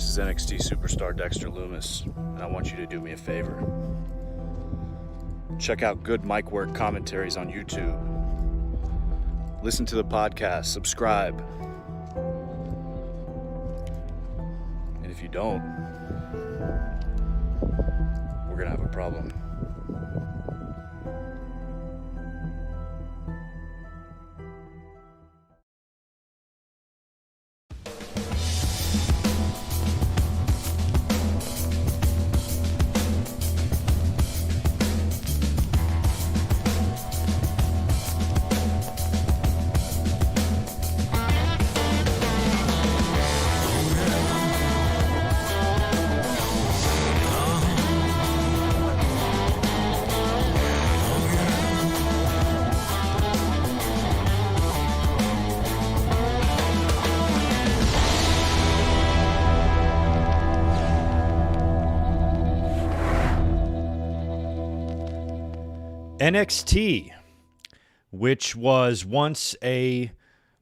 This is NXT superstar Dexter Loomis, and I want you to do me a favor. Check out good mic work commentaries on YouTube. Listen to the podcast, subscribe. And if you don't, we're gonna have a problem. NXT, which was once a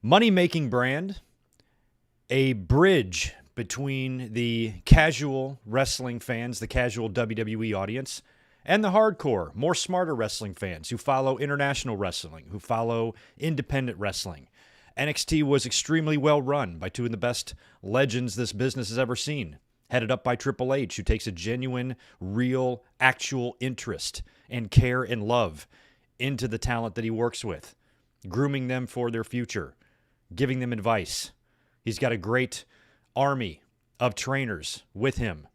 money-making brand, a bridge between the casual wrestling fans, the casual WWE audience, and the hardcore, more smarter wrestling fans who follow international wrestling, who follow independent wrestling. NXT was extremely well run by two of the best legends this business has ever seen, headed up by Triple H, who takes a genuine, real, actual interest and care and love into the talent that he works with, grooming them for their future, giving them advice. He's got a great army of trainers with him,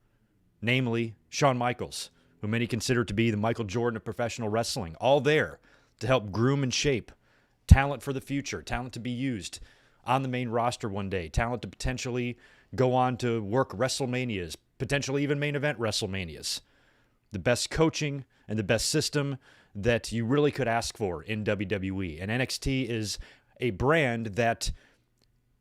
namely Shawn Michaels, who many consider to be the Michael Jordan of professional wrestling, all there to help groom and shape talent for the future, talent to be used on the main roster one day, talent to potentially go on to work WrestleManias, potentially even main event WrestleManias. The best coaching and the best system that you really could ask for in WWE. And NXT is a brand that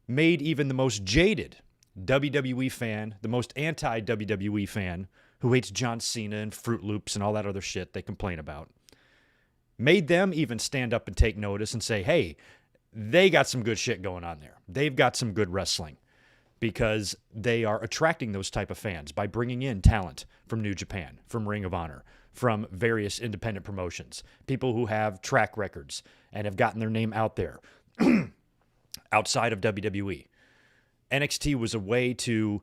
made even the most jaded WWE fan, the most anti-WWE fan, who hates John Cena and Fruit Loops and all that other shit they complain about, made them even stand up and take notice and say, hey, they got some good shit going on there. They've got some good wrestling, because they are attracting those type of fans by bringing in talent from New Japan, from Ring of Honor, from various independent promotions, people who have track records and have gotten their name out there outside of WWE. NXT was a way to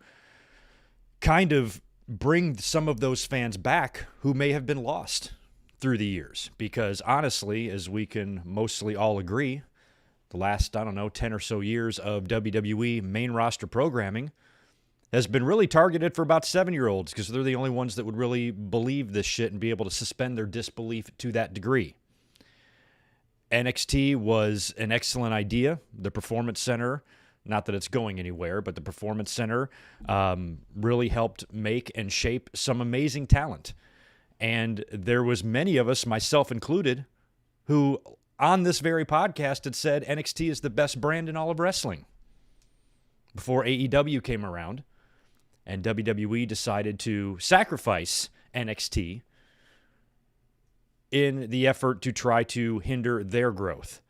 kind of bring some of those fans back who may have been lost through the years, because honestly, as we can mostly all agree, the last, 10 or so years of WWE main roster programming has been really targeted for about 7-year-olds, because they're the only ones that would really believe this shit and be able to suspend their disbelief to that degree. NXT was an excellent idea. The Performance Center, not that it's going anywhere, but the Performance Center really helped make and shape some amazing talent. And there was many of us, myself included, who on this very podcast had said NXT is the best brand in all of wrestling before AEW came around and WWE decided to sacrifice NXT in the effort to try to hinder their growth.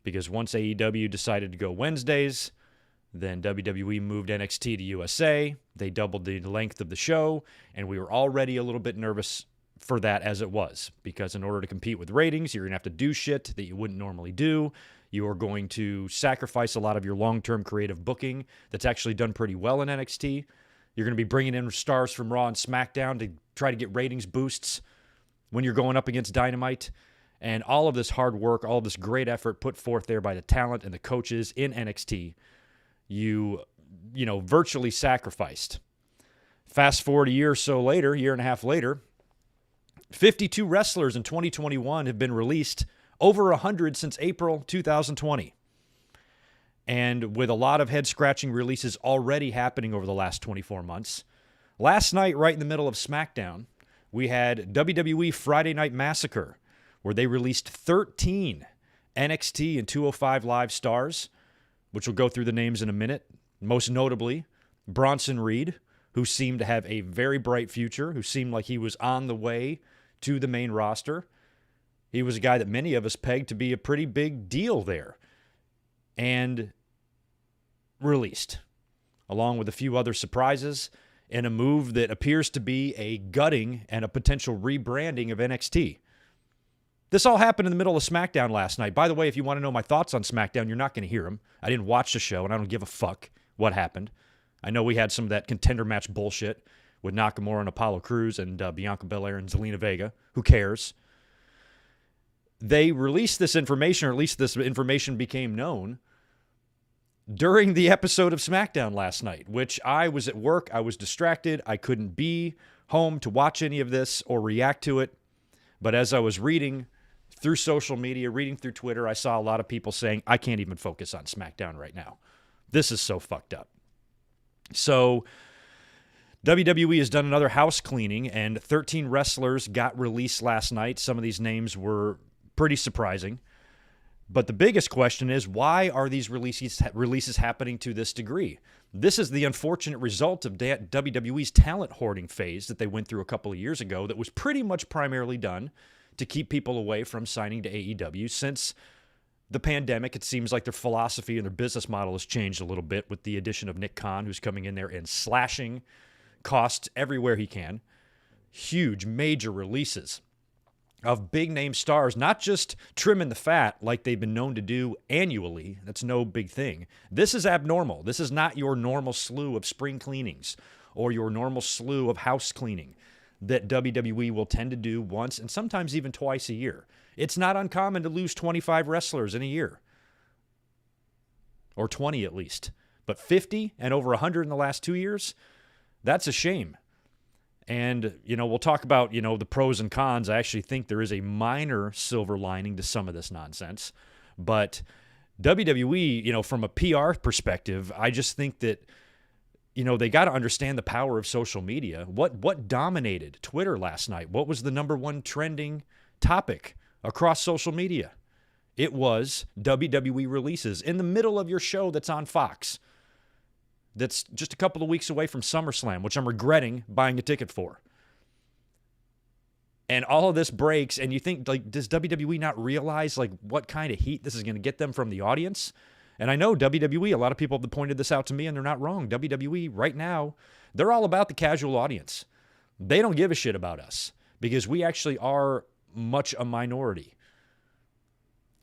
Because once AEW decided to go Wednesdays, then WWE moved NXT to USA. They doubled the length of the show, and we were already a little bit nervous for that as it was, because in order to compete with ratings, you're going to have to do shit that you wouldn't normally do. You are going to sacrifice a lot of your long-term creative booking that's actually done pretty well in NXT. You're going to be bringing in stars from Raw and SmackDown to try to get ratings boosts when you're going up against Dynamite. And all of this hard work, all of this great effort put forth there by the talent and the coaches in NXT, you virtually sacrificed. Fast forward a year and a half later, 52 wrestlers in 2021 have been released, over 100 since April 2020. And with a lot of head-scratching releases already happening over the last 24 months, last night, right in the middle of SmackDown, we had WWE Friday Night Massacre, where they released 13 NXT and 205 Live stars, which we'll go through the names in a minute. Most notably, Bronson Reed, who seemed to have a very bright future, who seemed like he was on the way to the main roster. He was a guy that many of us pegged to be a pretty big deal there. And released. along with a few other surprises, in a move that appears to be a gutting and a potential rebranding of NXT. This all happened in the middle of SmackDown last night. By the way, if you want to know my thoughts on SmackDown, you're not going to hear them. I didn't watch the show, and I don't give a fuck what happened. I know we had some of that contender match bullshit with Nakamura and Apollo Crews and Bianca Belair and Zelina Vega. Who cares? They released this information, or at least this information became known, during the episode of SmackDown last night, which I was at work. I was distracted. I couldn't be home to watch any of this or react to it. But as I was reading through social media, reading through Twitter, I saw a lot of people saying, I can't even focus on SmackDown right now. This is so fucked up. So WWE has done another house cleaning, and 13 wrestlers got released last night. Some of these names were pretty surprising. But the biggest question is, why are these releases happening to this degree? This is the unfortunate result of WWE's talent hoarding phase that they went through a couple of years ago that was pretty much primarily done to keep people away from signing to AEW. Since the pandemic, it seems like their philosophy and their business model has changed a little bit with the addition of Nick Khan, who's coming in there and slashing costs everywhere he can. Huge, major releases of big-name stars, not just trimming the fat like they've been known to do annually. That's no big thing. This is abnormal. This is not your normal slew of spring cleanings or your normal slew of house cleaning that WWE will tend to do once and sometimes even twice a year. It's not uncommon to lose 25 wrestlers in a year, or 20 at least. But 50 and over 100 in the last 2 years, that's a shame. And, we'll talk about, the pros and cons. I actually think there is a minor silver lining to some of this nonsense. But WWE, from a PR perspective, I just think that, they got to understand the power of social media. What dominated Twitter last night? What was the number one trending topic across social media? It was WWE releases in the middle of your show that's on Fox. That's just a couple of weeks away from SummerSlam, which I'm regretting buying a ticket for. And all of this breaks, and you think, does WWE not realize, what kind of heat this is going to get them from the audience? And I know WWE, a lot of people have pointed this out to me, and they're not wrong. WWE, right now, they're all about the casual audience. They don't give a shit about us, because we actually are much a minority.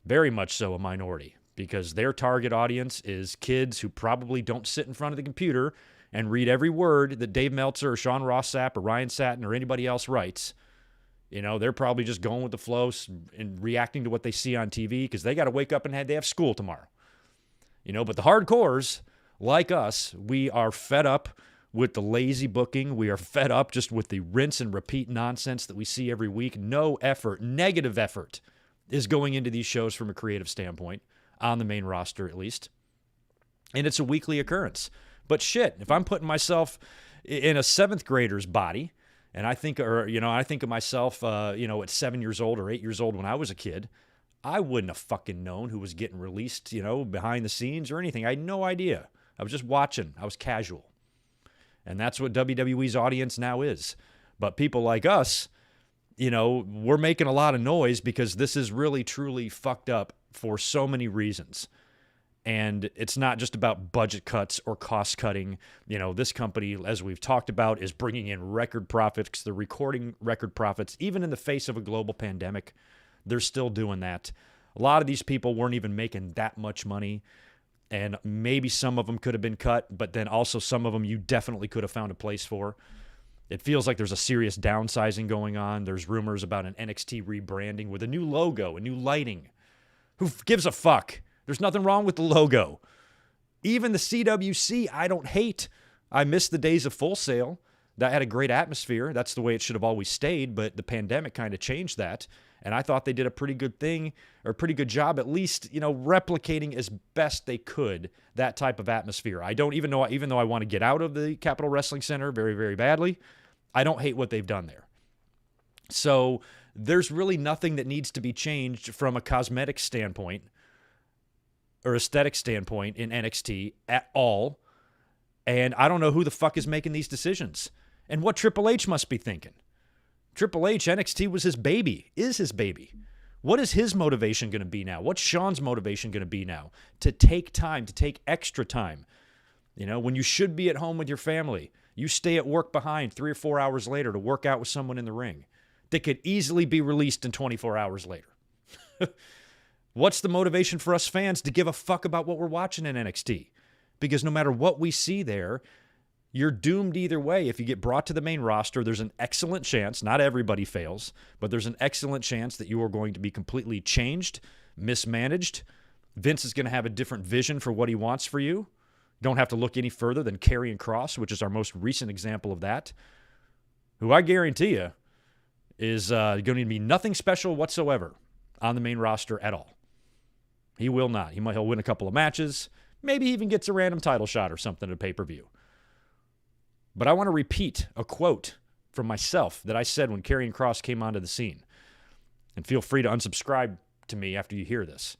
Very much so a minority. Because their target audience is kids who probably don't sit in front of the computer and read every word that Dave Meltzer or Sean Ross Sapp or Ryan Satin or anybody else writes. They're probably just going with the flow and reacting to what they see on TV because they got to wake up and they have school tomorrow. But the hardcores, like us, we are fed up with the lazy booking. We are fed up just with the rinse and repeat nonsense that we see every week. No effort, negative effort, is going into these shows from a creative standpoint. On the main roster, at least. And it's a weekly occurrence. But shit, if I'm putting myself in a seventh grader's body, and I think of myself, at 7 years old or 8 years old when I was a kid, I wouldn't have fucking known who was getting released, behind the scenes or anything. I had no idea. I was just watching. I was casual. And that's what WWE's audience now is. But people like us, we're making a lot of noise because this is really, truly fucked up for so many reasons. And it's not just about budget cuts or cost cutting. This company, as we've talked about, is bringing in record profits. They're recording record profits. Even in the face of a global pandemic, they're still doing that. A lot of these people weren't even making that much money. And maybe some of them could have been cut, but then also some of them you definitely could have found a place for. It feels like there's a serious downsizing going on. There's rumors about an NXT rebranding with a new logo, a new lighting. Who gives a fuck? There's nothing wrong with the logo. Even the CWC, I don't hate. I miss the days of Full Sail. That had a great atmosphere. That's the way it should have always stayed, but the pandemic kind of changed that. And I thought they did a pretty good thing, or a pretty good job, at least, replicating as best they could that type of atmosphere. I don't even though I want to get out of the Capitol Wrestling Center very, very badly, I don't hate what they've done there. So there's really nothing that needs to be changed from a cosmetic standpoint or aesthetic standpoint in NXT at all. And I don't know who the fuck is making these decisions and what Triple H must be thinking. Triple H, NXT was his baby, is his baby. What is his motivation going to be now? What's Sean's motivation going to be now? To take time, to take extra time When you should be at home with your family, you stay at work behind 3 or 4 hours later to work out with someone in the ring that could easily be released in 24 hours later. What's the motivation for us fans to give a fuck about what we're watching in NXT? Because no matter what we see there, you're doomed either way. If you get brought to the main roster, there's an excellent chance, not everybody fails, but there's an excellent chance that you are going to be completely changed, mismanaged. Vince is going to have a different vision for what he wants for you. Don't have to look any further than Karrion Kross, which is our most recent example of that, who I guarantee you is going to be nothing special whatsoever on the main roster at all. He will not. He'll win a couple of matches. Maybe he even gets a random title shot or something at a pay-per-view. But I want to repeat a quote from myself that I said when Karrion Kross came onto the scene. And feel free to unsubscribe to me after you hear this.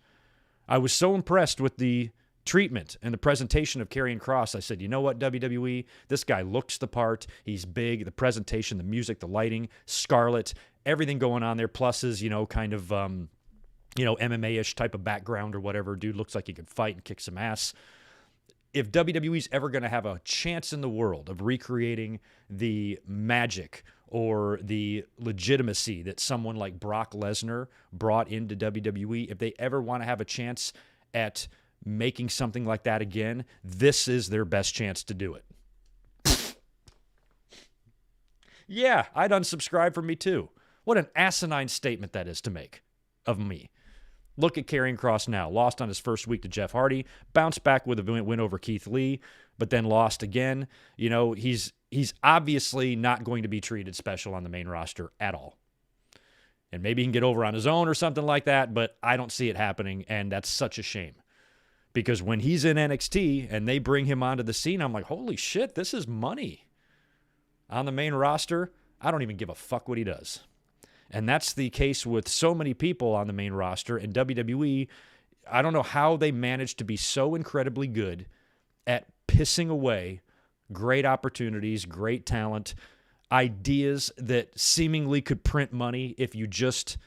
I was so impressed with the treatment and the presentation of Karrion Kross. I said, you know what, WWE? This guy looks the part. He's big. The presentation, the music, the lighting, Scarlet, everything going on there. Pluses, kind of, MMA-ish type of background or whatever. Dude looks like he could fight and kick some ass. If WWE's ever going to have a chance in the world of recreating the magic or the legitimacy that someone like Brock Lesnar brought into WWE, if they ever want to have a chance at making something like that again, this is their best chance to do it. Yeah, I'd unsubscribe from me too. What an asinine statement that is to make of me. Look at Karrion Kross now. Lost on his first week to Jeff Hardy. Bounced back with a win over Keith Lee, but then lost again. He's obviously not going to be treated special on the main roster at all. And maybe he can get over on his own or something like that, but I don't see it happening, and that's such a shame. Because when he's in NXT and they bring him onto the scene, I'm like, holy shit, this is money. On the main roster, I don't even give a fuck what he does. And that's the case with so many people on the main roster. And WWE, I don't know how they managed to be so incredibly good at pissing away great opportunities, great talent, ideas that seemingly could print money if you just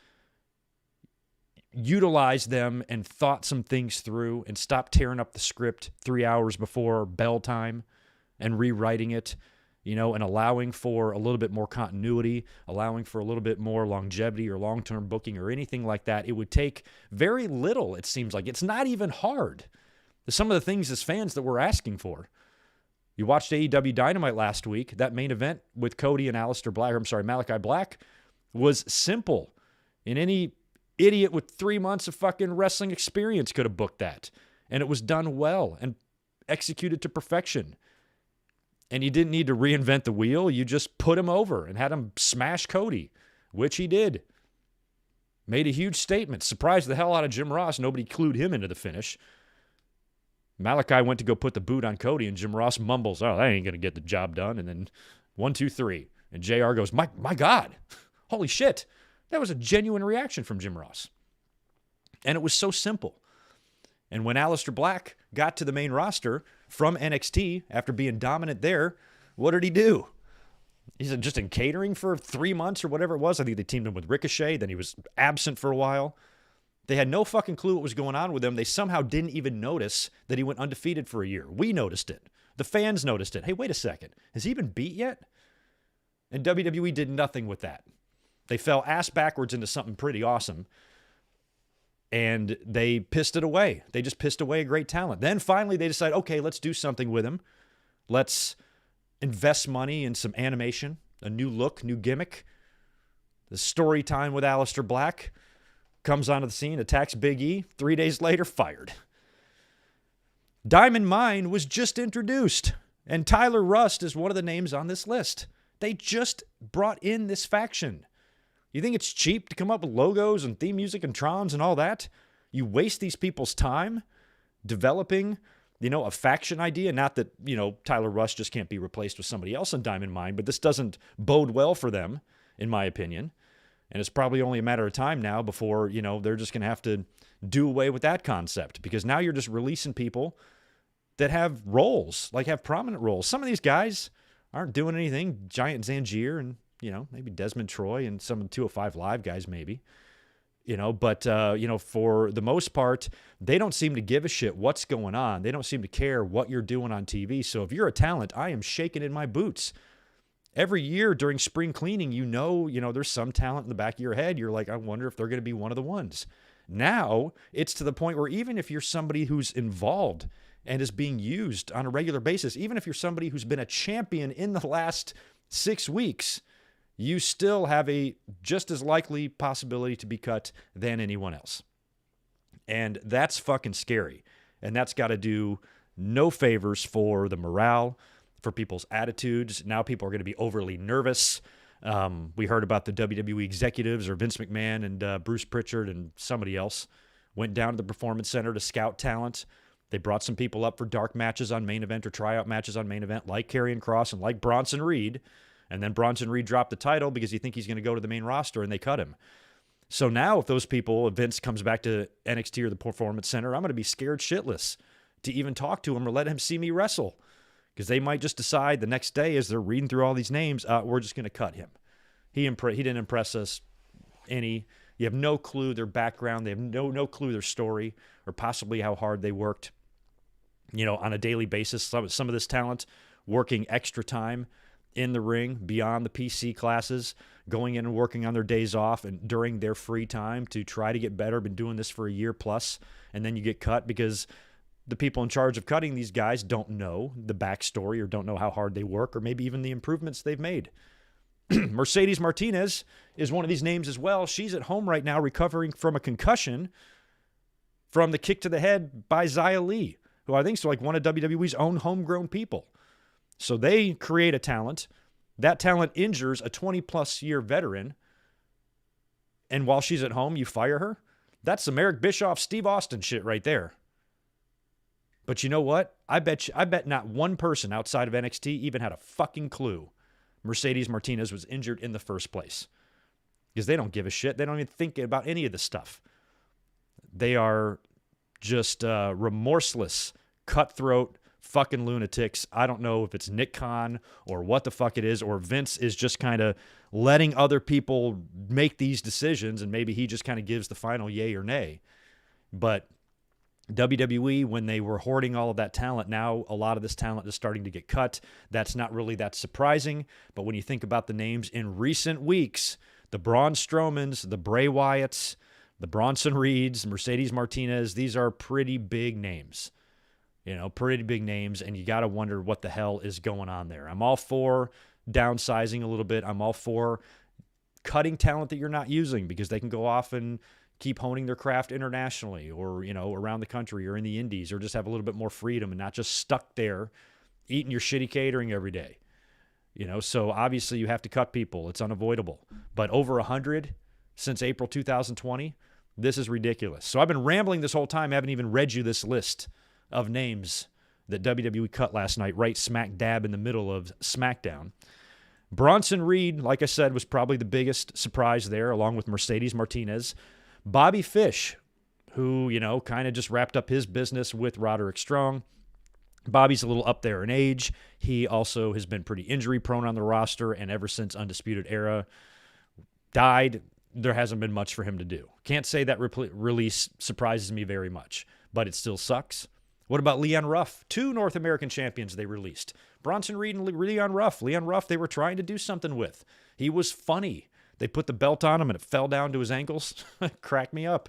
utilized them and thought some things through and stopped tearing up the script 3 hours before bell time and rewriting it. And allowing for a little bit more continuity, allowing for a little bit more longevity or long-term booking or anything like that. It would take very little, it seems like. It's not even hard. Some of the things as fans that we're asking for. You watched AEW Dynamite last week. That main event with Cody and Malachi Black was simple. And any idiot with 3 months of fucking wrestling experience could have booked that. And it was done well and executed to perfection. And you didn't need to reinvent the wheel. You just put him over and had him smash Cody, which he did. Made a huge statement. Surprised the hell out of Jim Ross. Nobody clued him into the finish. Malachi went to go put the boot on Cody, and Jim Ross mumbles, oh, that ain't going to get the job done. And then 1, 2, 3. And JR goes, my God, holy shit. That was a genuine reaction from Jim Ross. And it was so simple. And when Aleister Black got to the main roster from NXT after being dominant there, what did he do? He's just in catering for 3 months or whatever it was. I think they teamed him with Ricochet. Then he was absent for a while. They had no fucking clue what was going on with him. They somehow didn't even notice that he went undefeated for a year. We noticed it. The fans noticed it. Hey, wait a second. Has he been beat yet? And WWE did nothing with that. They fell ass backwards into something pretty awesome. And they pissed it away. They just pissed away a great talent. Then finally they decide, okay, let's do something with him. Let's invest money in some animation, a new look, new gimmick. The story time with Aleister Black comes onto the scene, attacks Big E. 3 days later, fired. Diamond Mine was just introduced. And Tyler Rust is one of the names on this list. They just brought in this faction. You think it's cheap to come up with logos and theme music and trons and all that? You waste these people's time developing, a faction idea. Not that, Tyler Rust just can't be replaced with somebody else in Diamond Mine, but this doesn't bode well for them, in my opinion. And it's probably only a matter of time now before, they're just going to have to do away with that concept. Because now you're just releasing people that have roles, have prominent roles. Some of these guys aren't doing anything. Giant Zangier and maybe Desmond Troy and some of the 205 Live guys maybe. But for the most part, they don't seem to give a shit what's going on. They don't seem to care what you're doing on TV. So if you're a talent, I am shaking in my boots. Every year during spring cleaning, there's some talent in the back of your head. You're like, I wonder if they're going to be one of the ones. Now it's to the point where even if you're somebody who's involved and is being used on a regular basis, even if you're somebody who's been a champion in the last 6 weeks, you still have a just as likely possibility to be cut than anyone else. And that's fucking scary. And that's got to do no favors for the morale, for people's attitudes. Now people are going to be overly nervous. We heard about the WWE executives, or Vince McMahon and Bruce Pritchard and somebody else went down to the Performance Center to scout talent. They brought some people up for dark matches on main event or tryout matches on main event, like Karrion Kross and like Bronson Reed. And then Bronson Reed dropped the title because he think he's going to go to the main roster, and they cut him. So now if those people, if Vince comes back to NXT or the Performance Center, I'm going to be scared shitless to even talk to him or let him see me wrestle, because they might just decide the next day as they're reading through all these names, we're just going to cut him. He didn't impress us any. You have no clue their background. They have no clue their story, or possibly how hard they worked, on a daily basis. Some of this talent working extra time in the ring beyond the PC classes, going in and working on their days off and during their free time to try to get better, been doing this for a year plus, and then you get cut because the people in charge of cutting these guys don't know the backstory or don't know how hard they work or maybe even the improvements they've made. Mercedes Martinez is one of these names as well. She's at home right now recovering from a concussion from the kick to the head by Xia Li, who I think is like one of WWE's own homegrown people. So they create a talent. That talent injures a 20-plus year veteran. And while she's at home, you fire her? That's some Eric Bischoff, Steve Austin shit right there. But you know what? I bet not one person outside of NXT even had a fucking clue Mercedes Martinez was injured in the first place. Because they don't give a shit. They don't even think about any of this stuff. They are just remorseless, cutthroat, fucking lunatics. I don't know if it's Nick Khan or what the fuck it is, or Vince is just kind of letting other people make these decisions, and maybe he just kind of gives the final yay or nay. But WWE, when they were hoarding all of that talent, now a lot of this talent is starting to get cut. That's not really that surprising, but when you think about the names in recent weeks, the Braun Strowmans, the Bray Wyatts, the Bronson Reeds, Mercedes Martinez, these are pretty big names. Pretty big names, and you got to wonder what the hell is going on there. I'm all for downsizing a little bit. I'm all for cutting talent that you're not using, because they can go off and keep honing their craft internationally or, around the country or in the indies, or just have a little bit more freedom and not just stuck there eating your shitty catering every day. So obviously you have to cut people. It's unavoidable. But over 100 since April 2020, this is ridiculous. So I've been rambling this whole time. I haven't even read you this list of names that WWE cut last night, right smack dab in the middle of SmackDown. Bronson Reed, like I said, was probably the biggest surprise there, along with Mercedes Martinez. Bobby Fish, who, kind of just wrapped up his business with Roderick Strong. Bobby's a little up there in age. He also has been pretty injury-prone on the roster, and ever since Undisputed Era died, there hasn't been much for him to do. Can't say that release surprises me very much, but it still sucks. What about Leon Ruff? 2 North American champions they released. Bronson Reed and Leon Ruff. Leon Ruff, they were trying to do something with. He was funny. They put the belt on him and it fell down to his ankles. Cracked me up.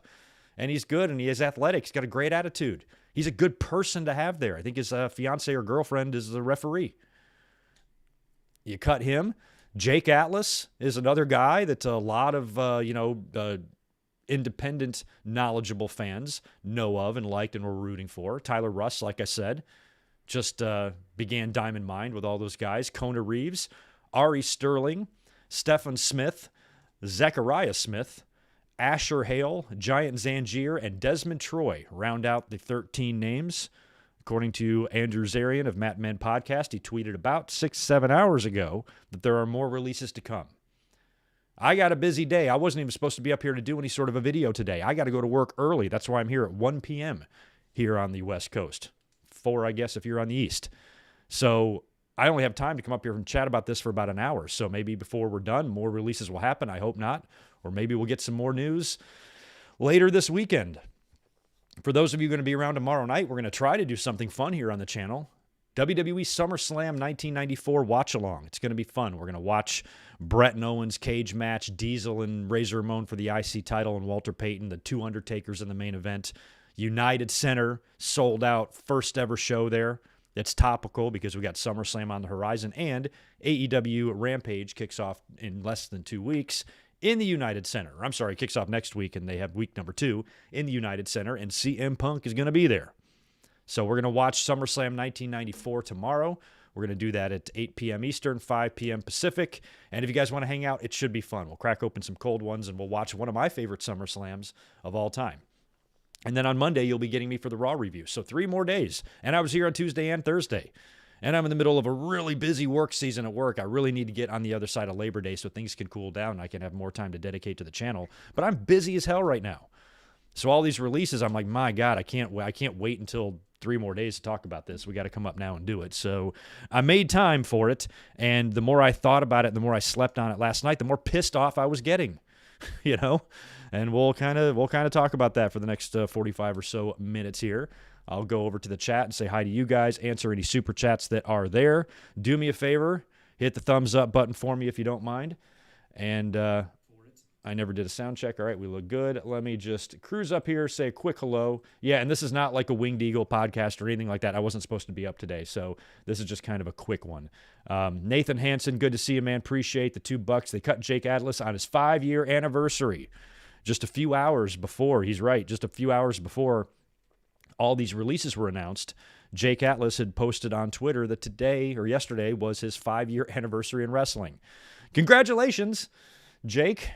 And he's good, and he is athletic. He's got a great attitude. He's a good person to have there. I think his fiance or girlfriend is the referee. You cut him. Jake Atlas is another guy that a lot of, independent, knowledgeable fans know of and liked and were rooting for. Tyler Russ, like I said, just began Diamond Mine with all those guys. Kona Reeves, Ari Sterling, Stephen Smith, Zechariah Smith, Asher Hale, Giant Zangier, and Desmond Troy round out the 13 names. According to Andrew Zarian of Matt Men Podcast, he tweeted about 6-7 hours ago that there are more releases to come. I got a busy day. I wasn't even supposed to be up here to do any sort of a video today. I got to go to work early. That's why I'm here at 1 p.m. here on the West Coast. 4, I guess, if you're on the East. So I only have time to come up here and chat about this for about an hour. So maybe before we're done, more releases will happen. I hope not. Or maybe we'll get some more news. later this weekend. For those of you going to be around tomorrow night, we're going to try to do something fun here on the channel. WWE SummerSlam 1994 watch-along. It's going to be fun. We're going to watch Brett and Owens cage match, Diesel and Razor Ramon for the IC title, and Walter Payton, the two Undertakers in the main event. United Center, sold out, first ever show there. That's topical because we got SummerSlam on the horizon, and AEW Rampage kicks off in less than 2 weeks in the United Center. I'm sorry, it kicks off next week, and they have week number 2 in the United Center, and CM Punk is going to be there. So we're going to watch SummerSlam 1994 tomorrow. We're going to do that at 8 p.m. Eastern, 5 p.m. Pacific. And if you guys want to hang out, it should be fun. We'll crack open some cold ones, and we'll watch one of my favorite SummerSlams of all time. And then on Monday, you'll be getting me for the Raw review. So 3 more days. And I was here on Tuesday and Thursday. And I'm in the middle of a really busy work season at work. I really need to get on the other side of Labor Day so things can cool down and I can have more time to dedicate to the channel. But I'm busy as hell right now. So all these releases, I'm like, my God, I can't wait until 3 more days to talk about this. We got to come up now and do it. So I made time for it. And the more I thought about it, the more I slept on it last night, the more pissed off I was getting, you know? And we'll kind of talk about that for the next 45 or so minutes here. I'll go over to the chat and say hi to you guys, answer any super chats that are there. Do me a favor, hit the thumbs up button for me if you don't mind. And I never did a sound check. All right, we look good. Let me just cruise up here, say a quick hello. Yeah, and this is not like a Winged Eagle podcast or anything like that. I wasn't supposed to be up today, so this is just kind of a quick one. Nathan Hansen, good to see you, man. Appreciate the $2. They cut Jake Atlas on his 5-year anniversary just a few hours before. He's right, just a few hours before all these releases were announced. Jake Atlas had posted on Twitter that today or yesterday was his 5-year anniversary in wrestling. Congratulations, Jake.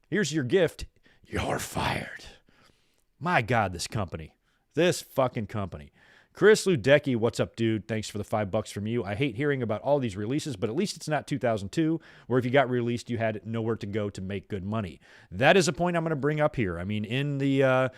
Here's your gift. You're fired. My God, this company. This fucking company. Chris Ludecki, what's up, dude? Thanks for the $5 from you. I hate hearing about all these releases, but at least it's not 2002, where if you got released, you had nowhere to go to make good money. That is a point I'm going to bring up here. I mean, in the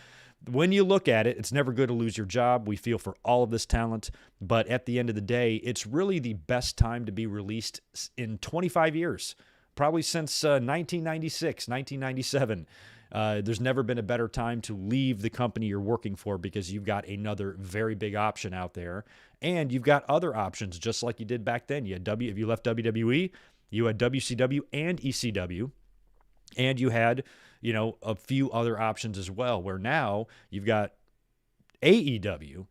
when you look at it, it's never good to lose your job. We feel for all of this talent, but at the end of the day, it's really the best time to be released in 25 years, probably since 1996, 1997. There's never been a better time to leave the company you're working for because you've got another very big option out there, and you've got other options just like you did back then. You had if you left WWE, you had WCW and ECW, and you had, you know, a few other options as well, where now you've got AEW,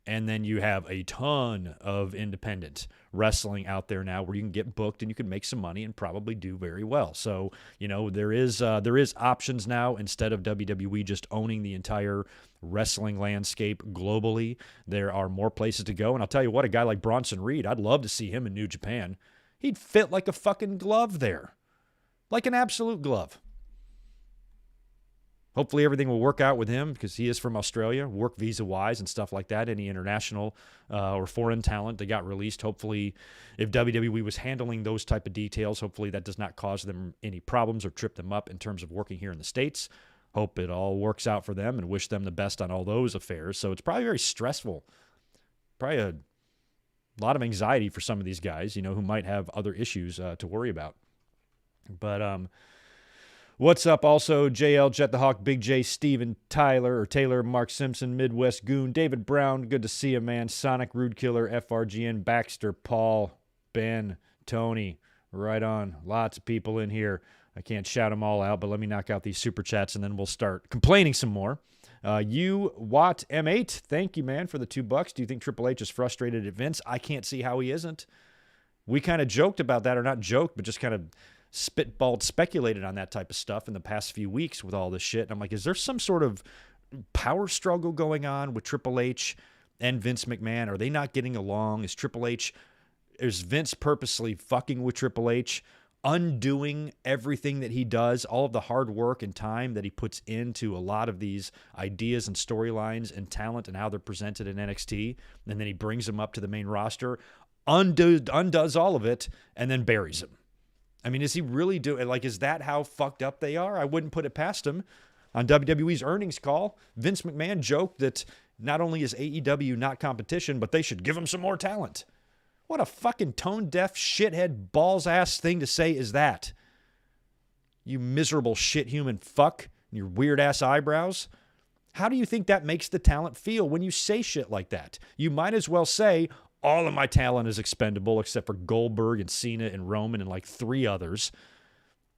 and then you have a ton of independent wrestling out there now where you can get booked and you can make some money and probably do very well. So, you know, there is options now instead of WWE just owning the entire wrestling landscape globally. There are more places to go. And I'll tell you what, a guy like Bronson Reed, I'd love to see him in New Japan. He'd fit like a fucking glove there. Like an absolute glove. Hopefully everything will work out with him because he is from Australia, work visa-wise and stuff like that. Any international or foreign talent that got released, hopefully if WWE was handling those type of details, hopefully that does not cause them any problems or trip them up in terms of working here in the States. Hope it all works out for them and wish them the best on all those affairs. So it's probably very stressful. Probably a lot of anxiety for some of these guys, you know, who might have other issues to worry about. But what's up also, JL, Jet the Hawk, Big J, Steven, Taylor, Mark Simpson, Midwest Goon, David Brown, good to see you, man. Sonic, Rude Killer, FRGN, Baxter, Paul, Ben, Tony, right on. Lots of people in here. I can't shout them all out, but let me knock out these super chats and then we'll start complaining some more. You, Watt, M8, thank you, man, for the $2. Do you think Triple H is frustrated at Vince? I can't see how he isn't. We kind of joked about that, or not joked, but just kind of spitballed, speculated on that type of stuff in the past few weeks with all this shit. And I'm like, is there some sort of power struggle going on with Triple H and Vince McMahon? Are they not getting along? Is Vince purposely fucking with Triple H, undoing everything that he does, all of the hard work and time that he puts into a lot of these ideas and storylines and talent and how they're presented in NXT, and then he brings them up to the main roster, undoes all of it, and then buries them? I mean, is he really doing, like, is that how fucked up they are? I wouldn't put it past him. On WWE's earnings call, Vince McMahon joked that not only is AEW not competition, but they should give him some more talent. What a fucking tone-deaf, shithead, balls-ass thing to say is that? You miserable shit human fuck. your weird-ass eyebrows. How do you think that makes the talent feel when you say shit like that? You might as well say, all of my talent is expendable except for Goldberg and Cena and Roman and like 3 others.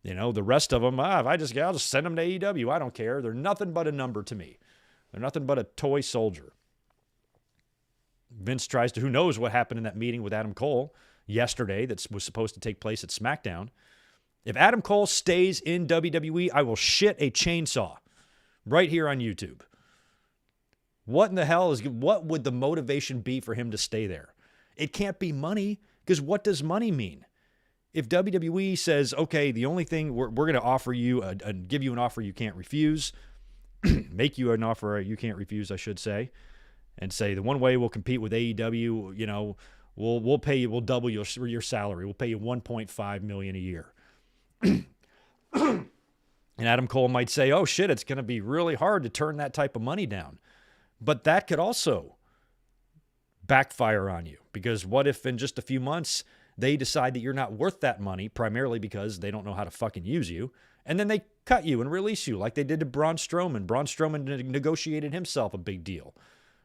The rest of them, I'll just send them to AEW. I don't care. They're nothing but a number to me. They're nothing but a toy soldier. Vince tries to, who knows what happened in that meeting with Adam Cole yesterday that was supposed to take place at SmackDown. If Adam Cole stays in WWE, I will shit a chainsaw right here on YouTube. What in the hell what would the motivation be for him to stay there? It can't be money, because what does money mean? If WWE says, okay, the only thing we're going to offer you, give you an offer you can't refuse, make you an offer you can't refuse, I should say, and say the one way we'll compete with AEW, we'll pay you, we'll double your salary, we'll pay you $1.5 million a year. And Adam Cole might say, oh shit, it's going to be really hard to turn that type of money down. But that could also backfire on you, because what if in just a few months they decide that you're not worth that money, primarily because they don't know how to fucking use you, and then they cut you and release you like they did to Braun Strowman. Braun Strowman negotiated himself a big deal.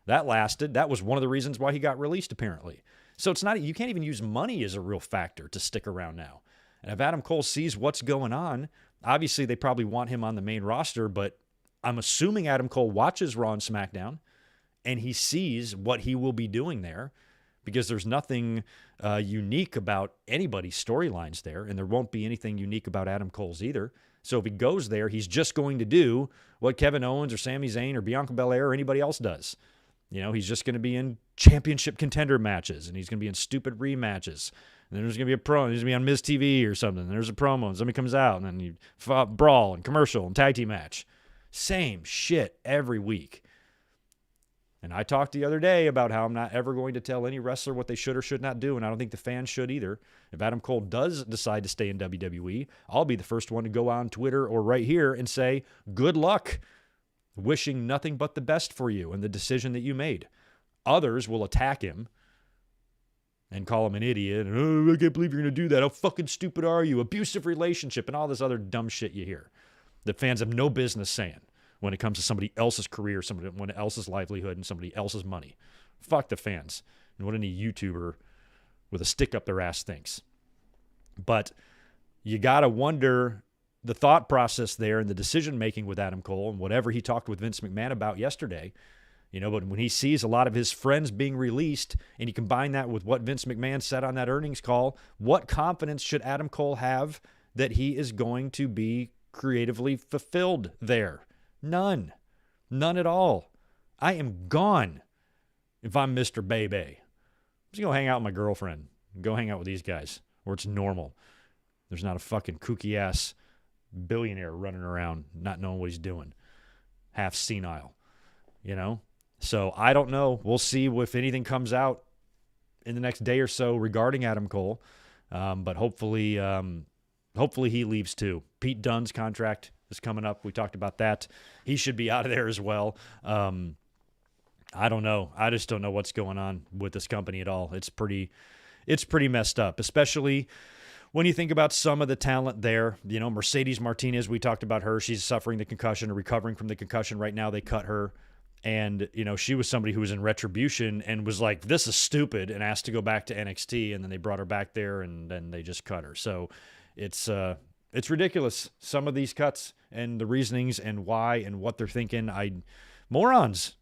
That lasted. That was one of the reasons why he got released, apparently. So it's not, you can't even use money as a real factor to stick around now. And if Adam Cole sees what's going on, obviously they probably want him on the main roster, but I'm assuming Adam Cole watches Raw and SmackDown and he sees what he will be doing there, because there's nothing unique about anybody's storylines there, and there won't be anything unique about Adam Cole's either. So if he goes there, he's just going to do what Kevin Owens or Sami Zayn or Bianca Belair or anybody else does. He's just going to be in championship contender matches, and he's going to be in stupid rematches. And then there's going to be a promo. He's going to be on Miz TV or something. And there's a promo, and somebody comes out, and then you brawl and commercial and tag team match. Same shit every week. And I talked the other day about how I'm not ever going to tell any wrestler what they should or should not do, and I don't think the fans should either. If Adam Cole does decide to stay in WWE, I'll be the first one to go on Twitter or right here and say, good luck, wishing nothing but the best for you and the decision that you made. Others will attack him and call him an idiot, and, oh, I can't believe you're going to do that. How fucking stupid are you? Abusive relationship, and all this other dumb shit you hear that fans have no business saying when it comes to somebody else's career, someone else's livelihood, and somebody else's money. Fuck the fans and what any YouTuber with a stick up their ass thinks. But you got to wonder the thought process there and the decision-making with Adam Cole and whatever he talked with Vince McMahon about yesterday. But when he sees a lot of his friends being released and you combine that with what Vince McMahon said on that earnings call, what confidence should Adam Cole have that he is going to be creatively fulfilled there? None. None at all. I am gone if I'm Mr. Bebe. I'm just going to hang out with my girlfriend. Go hang out with these guys where it's normal. There's not a fucking kooky-ass billionaire running around not knowing what he's doing. Half senile, So I don't know. We'll see if anything comes out in the next day or so regarding Adam Cole. But hopefully he leaves too. Pete Dunne's contract is coming up. We talked about that. He should be out of there as well. I don't know. I just don't know what's going on with this company at all. It's pretty messed up, especially when you think about some of the talent there. Mercedes Martinez, we talked about her. She's suffering the concussion or recovering from the concussion right now. They cut her. And, she was somebody who was in Retribution and was like, this is stupid, and asked to go back to NXT. And then they brought her back there, and then they just cut her. So it's ridiculous, some of these cuts and the reasonings and why and what they're thinking. Morons.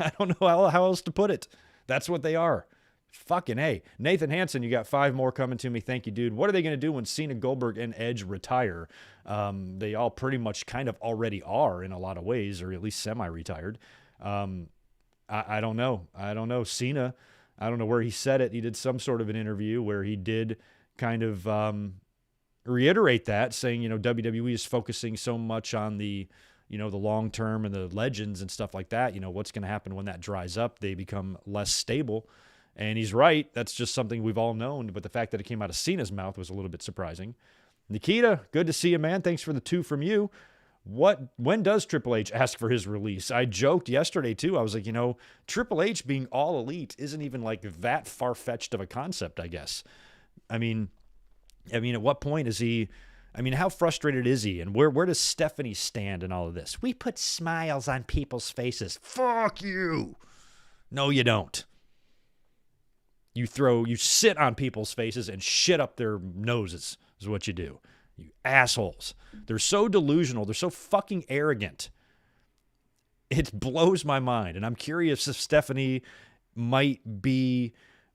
I don't know how else to put it. That's what they are. Fucking A. Nathan Hansen, you got 5 more coming to me. Thank you, dude. What are they going to do when Cena, Goldberg, and Edge retire? They all pretty much kind of already are in a lot of ways, or at least semi-retired. I don't know. Cena, I don't know where he said it. He did some sort of an interview where he did kind of reiterate that, saying, WWE is focusing so much on the long term and the legends and stuff like that. What's going to happen when that dries up? They become less stable. And he's right. That's just something we've all known. But the fact that it came out of Cena's mouth was a little bit surprising. Nikita, good to see you, man. Thanks for the 2 from you. When does Triple H ask for his release? I joked yesterday, too. I was like, Triple H being all elite isn't even like that far-fetched of a concept, I guess. I mean, at what point is he I mean, how frustrated is he? And where does Stephanie stand in all of this? We put smiles on people's faces. Fuck you. No, you don't. You sit on people's faces and shit up their noses is what you do. You assholes. They're so delusional. They're so fucking arrogant. It blows my mind. And I'm curious if Stephanie might be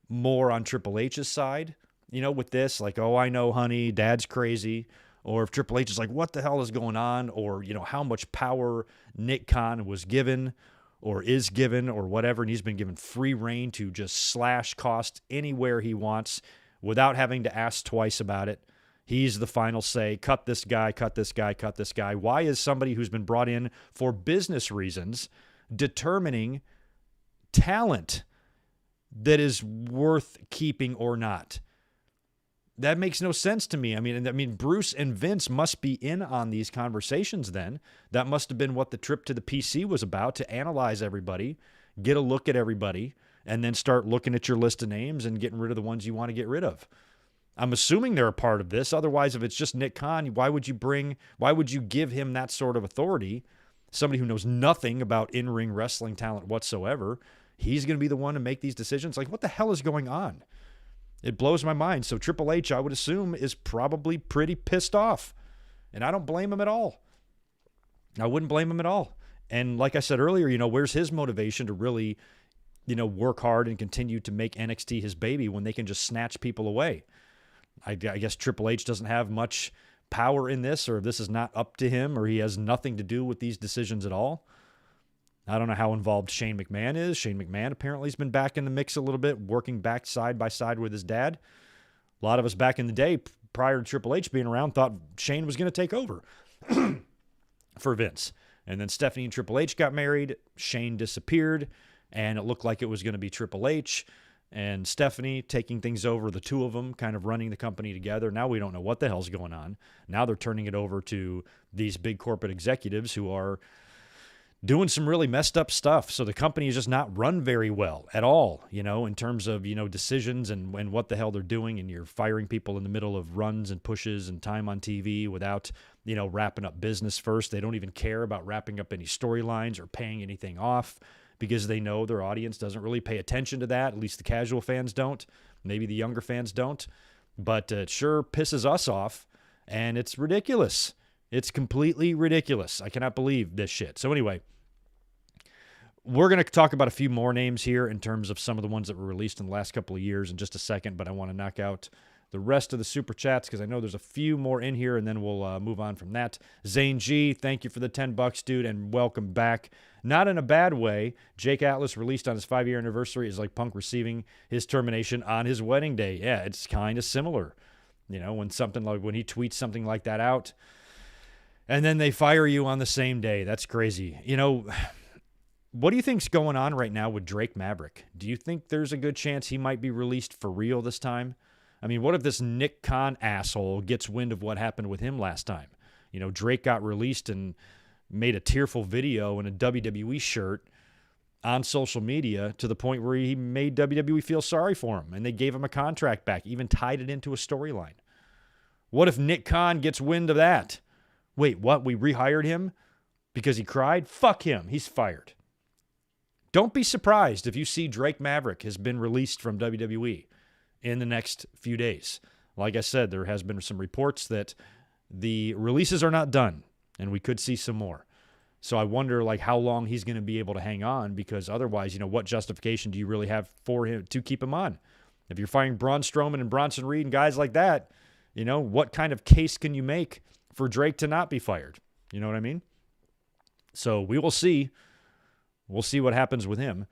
more on Triple H's side, with this. Like, oh, I know, honey, dad's crazy. Or if Triple H is like, what the hell is going on? Or, how much power Nick Khan was given or is given or whatever. And he's been given free reign to just slash cost anywhere he wants without having to ask twice about it. He's the final say. Cut this guy, cut this guy, cut this guy. Why is somebody who's been brought in for business reasons determining talent that is worth keeping or not? That makes no sense to me. I mean, Bruce and Vince must be in on these conversations then. That must have been what the trip to the PC was about, to analyze everybody, get a look at everybody, and then start looking at your list of names and getting rid of the ones you want to get rid of. I'm assuming they're a part of this. Otherwise, if it's just Nick Khan, why would you give him that sort of authority? Somebody who knows nothing about in-ring wrestling talent whatsoever. He's going to be the one to make these decisions. Like, what the hell is going on? It blows my mind. So Triple H, I would assume, is probably pretty pissed off. And I don't blame him at all. I wouldn't blame him at all. And like I said earlier, where's his motivation to really, work hard and continue to make NXT his baby when they can just snatch people away? I guess Triple H doesn't have much power in this, or this is not up to him, or he has nothing to do with these decisions at all. I don't know how involved Shane McMahon is. Shane McMahon apparently has been back in the mix a little bit, working back side by side with his dad. A lot of us back in the day, prior to Triple H being around, thought Shane was going to take over for Vince. And then Stephanie and Triple H got married. Shane disappeared, and it looked like it was going to be Triple H and Stephanie taking things over, the two of them kind of running the company together. Now we don't know what the hell's going on. Now they're turning it over to these big corporate executives who are doing some really messed up stuff. So the company is just not run very well at all, in terms of, decisions and what the hell they're doing. And you're firing people in the middle of runs and pushes and time on TV without, wrapping up business first. They don't even care about wrapping up any storylines or paying anything off because they know their audience doesn't really pay attention to that. At least the casual fans don't. Maybe the younger fans don't. But it sure pisses us off, and it's ridiculous. It's completely ridiculous. I cannot believe this shit. So anyway, we're going to talk about a few more names here in terms of some of the ones that were released in the last couple of years in just a second, but I want to knock out the rest of the super chats because I know there's a few more in here, and then we'll move on from that. Zane G, thank you for the $10, dude, and welcome back. Not in a bad way. Jake Atlas, released on his 5-year anniversary, is like Punk receiving his termination on his wedding day. Yeah, it's kind of similar. When he tweets something like that out, and then they fire you on the same day. That's crazy. What do you think's going on right now with Drake Maverick? Do you think there's a good chance he might be released for real this time? I mean, what if this Nick Khan asshole gets wind of what happened with him last time? Drake got released and made a tearful video in a WWE shirt on social media to the point where he made WWE feel sorry for him, and they gave him a contract back, even tied it into a storyline. What if Nick Khan gets wind of that? Wait, what? We rehired him because he cried? Fuck him. He's fired. Don't be surprised if you see Drake Maverick has been released from WWE in the next few days. Like I said, there has been some reports that the releases are not done, and we could see some more. So I wonder, how long he's going to be able to hang on, because otherwise, what justification do you really have for him to keep him on? If you're firing Braun Strowman and Bronson Reed and guys like that, what kind of case can you make for Drake to not be fired? You know what I mean? So we will see. We'll see what happens with him,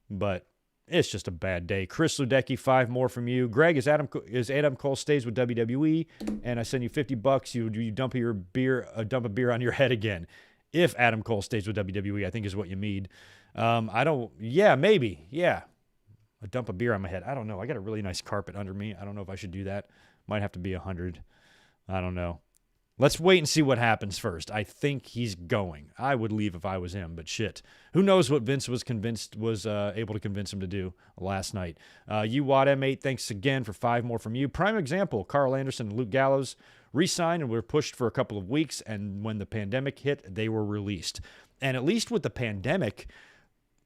but it's just a bad day. Chris Ludecki, 5 more from you. Greg, is Adam Cole stays with WWE, and I send you $50. You dump a beer on your head again. If Adam Cole stays with WWE, I think is what you mean. Maybe. Yeah. I dump a beer on my head. I don't know. I got a really nice carpet under me. I don't know if I should do that. Might have to be 100. I don't know. Let's wait and see what happens first. I think he's going. I would leave if I was him, but shit. Who knows what Vince was able to convince him to do last night. Watt M8, thanks again for 5 more from you. Prime example, Carl Anderson and Luke Gallows re-signed and were pushed for a couple of weeks, and when the pandemic hit, they were released. And at least with the pandemic,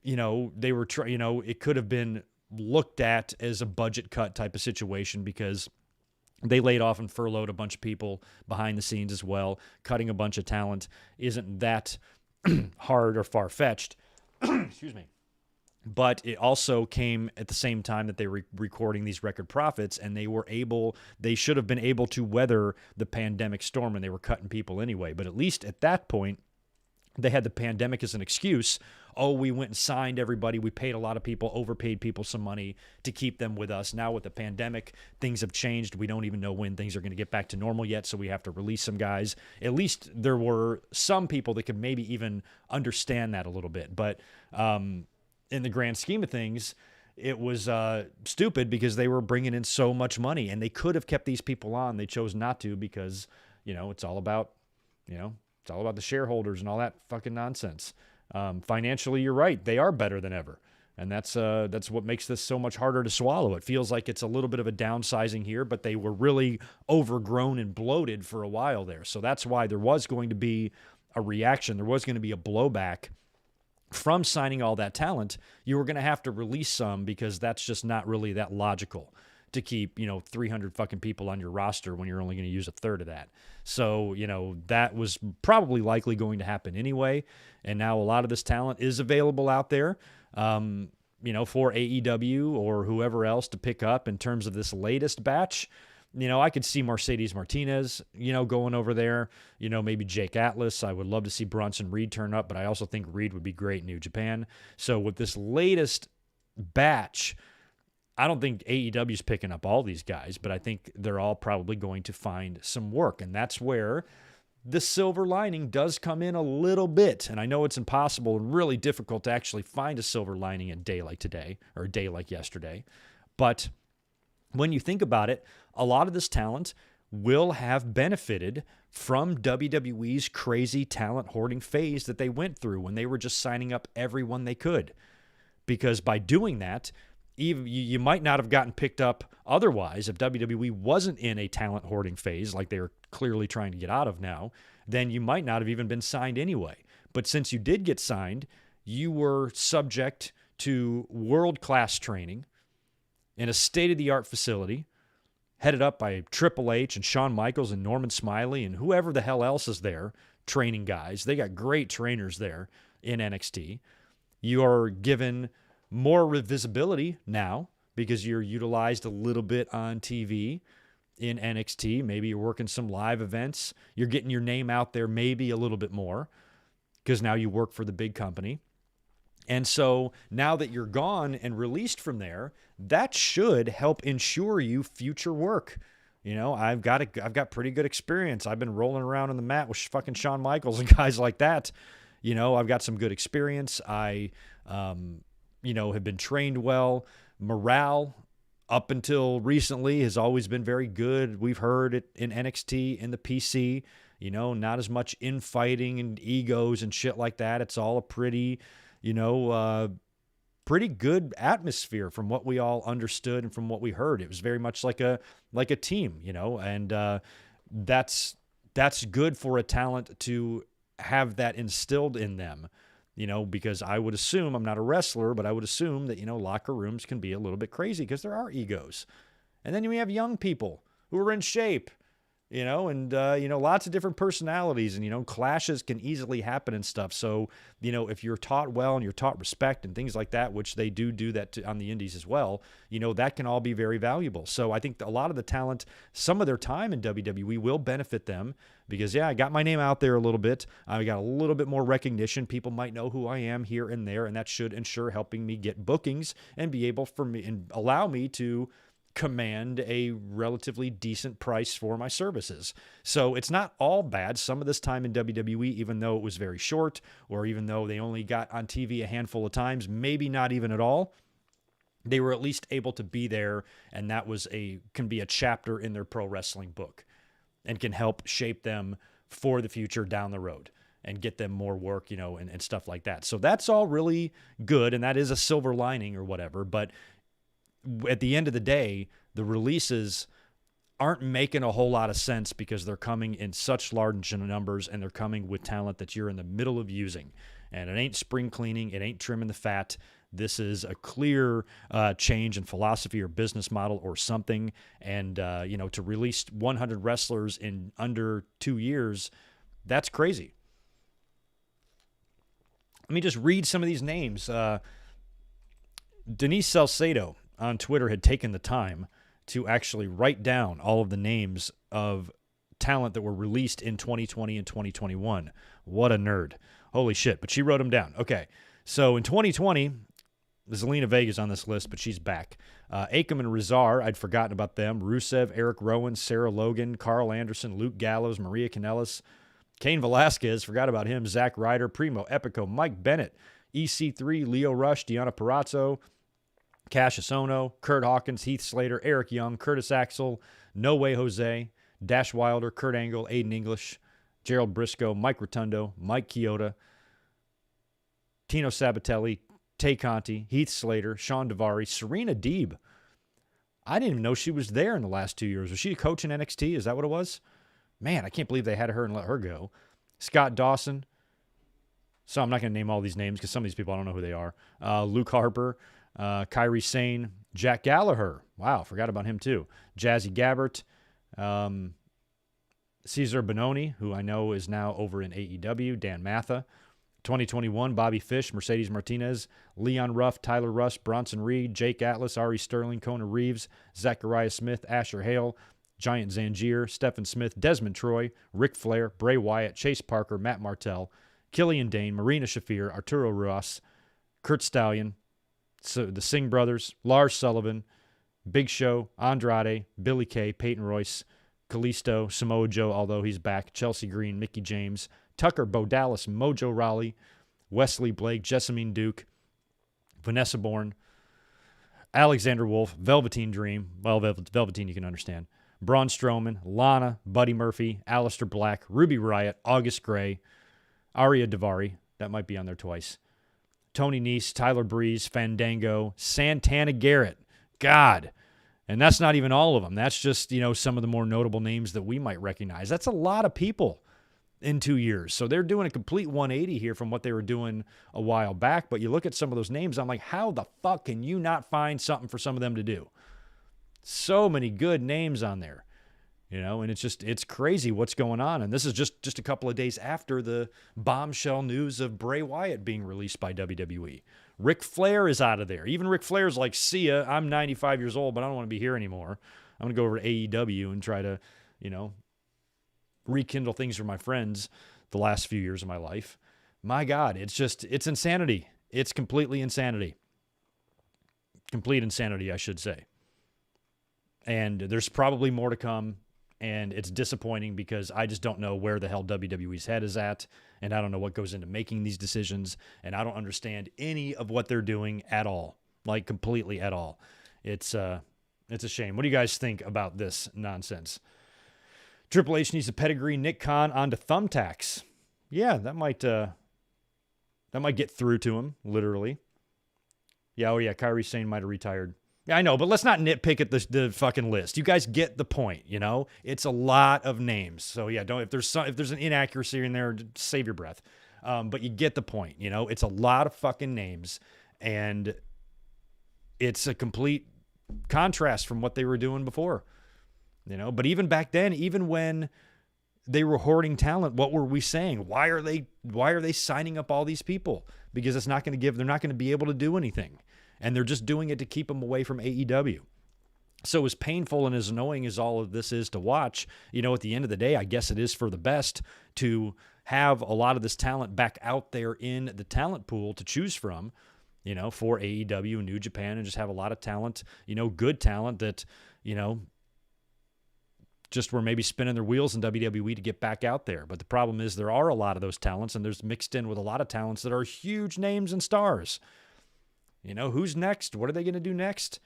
they were it could have been looked at as a budget cut type of situation because they laid off and furloughed a bunch of people behind the scenes as well. Cutting a bunch of talent isn't that hard or far-fetched. Excuse me. But it also came at the same time that they were recording these record profits, and they should have been able to weather the pandemic storm, and they were cutting people anyway. But at least at that point, they had the pandemic as an excuse. Oh, we went and signed everybody. We paid a lot of people, overpaid people some money to keep them with us. Now with the pandemic, things have changed. We don't even know when things are going to get back to normal yet, so we have to release some guys. At least there were some people that could maybe even understand that a little bit. But in the grand scheme of things, it was stupid because they were bringing in so much money, and they could have kept these people on. They chose not to because, it's all about, it's all about the shareholders and all that fucking nonsense. Financially, you're right. They are better than ever. And that's what makes this so much harder to swallow. It feels like it's a little bit of a downsizing here, but they were really overgrown and bloated for a while there. So that's why there was going to be a reaction. There was going to be a blowback from signing all that talent. You were going to have to release some because that's just not really that logical to keep, 300 fucking people on your roster when you're only going to use a third of that. So, that was probably likely going to happen anyway. And now a lot of this talent is available out there, for AEW or whoever else to pick up in terms of this latest batch. I could see Mercedes Martinez, going over there, maybe Jake Atlas. I would love to see Bronson Reed turn up, but I also think Reed would be great in New Japan. So with this latest batch, I don't think AEW's picking up all these guys, but I think they're all probably going to find some work. And that's where the silver lining does come in a little bit. And I know it's impossible and really difficult to actually find a silver lining a day like today or a day like yesterday. But when you think about it, a lot of this talent will have benefited from WWE's crazy talent hoarding phase that they went through when they were just signing up everyone they could. Because by doing that, you might not have gotten picked up otherwise if WWE wasn't in a talent hoarding phase like they are clearly trying to get out of now. Then you might not have even been signed anyway. But since you did get signed, you were subject to world-class training in a state-of-the-art facility headed up by Triple H and Shawn Michaels and Norman Smiley and whoever the hell else is there training guys. They got great trainers there in NXT. You are given more visibility now because you're utilized a little bit on TV in NXT. Maybe you're working some live events. You're getting your name out there maybe a little bit more because now you work for the big company. And so now that you're gone and released from there, that should help ensure you future work. I've got pretty good experience. I've been rolling around on the mat with fucking Shawn Michaels and guys like that. I've got some good experience. I have been trained well. Morale up until recently has always been very good. We've heard it in NXT, in the PC, not as much infighting and egos and shit like that. It's all a pretty good atmosphere from what we all understood and from what we heard. It was very much like a team, and that's good for a talent to have that instilled in them. Because I would assume, I'm not a wrestler, but I would assume that, locker rooms can be a little bit crazy because there are egos. And then we have young people who are in shape, and lots of different personalities and, clashes can easily happen and stuff. So, if you're taught well and you're taught respect and things like that, which they do that on the indies as well, that can all be very valuable. So I think a lot of the talent, some of their time in WWE will benefit them because, I got my name out there a little bit. I got a little bit more recognition. People might know who I am here and there, and that should ensure helping me get bookings and be able for me and allow me to command a relatively decent price for my services. So it's not all bad. Some of this time in WWE, even though it was very short, or even though they only got on TV a handful of times, maybe not even at all, they were at least able to be there, and that can be a chapter in their pro wrestling book. and can help shape them for the future down the road and get them more work, and stuff like that. So that's all really good, and that is a silver lining or whatever. But at the end of the day, the releases aren't making a whole lot of sense because they're coming in such large numbers and they're coming with talent that you're in the middle of using. And it ain't spring cleaning. It ain't trimming the fat. This is a clear change in philosophy or business model or something. And, to release 100 wrestlers in under 2 years, that's crazy. Let me just read some of these names. Denise Salcedo on Twitter had taken the time to actually write down all of the names of talent that were released in 2020 and 2021. What a nerd. Holy shit. But she wrote them down. Okay. So in 2020, Zelina Vega's on this list, but she's back. Akam and Rizar, I'd forgotten about them. Rusev, Eric Rowan, Sarah Logan, Carl Anderson, Luke Gallows, Maria Kanellis, Cain Velasquez, forgot about him. Zack Ryder, Primo Epico, Mike Bennett, EC3, Leo Rush, Deanna Purrazzo, Cassius Ohno, Kurt Hawkins, Heath Slater, Eric Young, Curtis Axel, No Way Jose, Dash Wilder, Kurt Angle, Aiden English, Gerald Briscoe, Mike Rotundo, Mike Chioda, Tino Sabatelli, Tay Conti, Heath Slater, Sean Daivari, Serena Deeb. I didn't even know she was there in the last 2 years. Was she a coach in NXT? Is that what it was? Man, I can't believe they had her and let her go. Scott Dawson. So I'm not going to name all these names because some of these people, I don't know who they are. Luke Harper, Kairi Sane, Jack Gallagher. Wow, forgot about him too. Jazzy Gabbert, Cesar Bononi, who I know is now over in AEW, Dan Matha. 2021, Bobby Fish, Mercedes Martinez, Leon Ruff, Tyler Russ, Bronson Reed, Jake Atlas, Ari Sterling, Kona Reeves, Zachariah Smith, Asher Hale, Giant Zangier, Stephen Smith, Desmond Troy, Ric Flair, Bray Wyatt, Chase Parker, Matt Martell, Killian Dane, Marina Shafir, Arturo Ruas, Kurt Stallion, so the Singh brothers, Lars Sullivan, Big Show, Andrade, Billy Kay, Peyton Royce, Kalisto, Samoa Joe, although he's back, Chelsea Green, Mickey James, Tucker, Bo Dallas, Mojo Rawley, Wesley Blake, Jessamine Duke, Vanessa Bourne, Alexander Wolf, Velveteen Dream, well, Velveteen you can understand, Braun Strowman, Lana, Buddy Murphy, Aleister Black, Ruby Riott, August Gray, Arya Daivari, that might be on there twice, Tony Nese, Tyler Breeze, Fandango, Santana Garrett, God. And that's not even all of them. That's just, some of the more notable names that we might recognize. That's a lot of people in 2 years. So they're doing a complete 180 here from what they were doing a while back. But you look at some of those names, I'm like, how the fuck can you not find something for some of them to do? So many good names on there, and it's crazy what's going on. And this is just a couple of days after the bombshell news of Bray Wyatt being released by WWE. Ric Flair is out of there. Even Ric Flair's like, see ya, I'm 95 years old, but I don't want to be here anymore. I'm going to go over to AEW and try to, rekindle things for my friends the last few years of my life. My God, it's insanity. It's completely insanity. Complete insanity, I should say. And there's probably more to come, and it's disappointing because I just don't know where the hell WWE's head is at, and I don't know what goes into making these decisions, and I don't understand any of what they're doing at all, like completely at all. It's a shame. What do you guys think about this nonsense? Triple H needs a pedigree. Nick Khan onto thumbtacks. Yeah, that might get through to him, literally. Yeah, Kairi Sane might have retired. Yeah, I know, but let's not nitpick at the fucking list. You guys get the point, It's a lot of names. So yeah, if there's an inaccuracy in there, save your breath. But you get the point, It's a lot of fucking names, and it's a complete contrast from what they were doing before. But even back then, even when they were hoarding talent, what were we saying? Why are they signing up all these people? Because they're not going to be able to do anything. And they're just doing it to keep them away from AEW. So as painful and as annoying as all of this is to watch, at the end of the day, I guess it is for the best to have a lot of this talent back out there in the talent pool to choose from, for AEW and New Japan, and just have a lot of talent, good talent that, just were maybe spinning their wheels in WWE to get back out there. But the problem is there are a lot of those talents, and there's mixed in with a lot of talents that are huge names and stars. Who's next? What are they going to do next?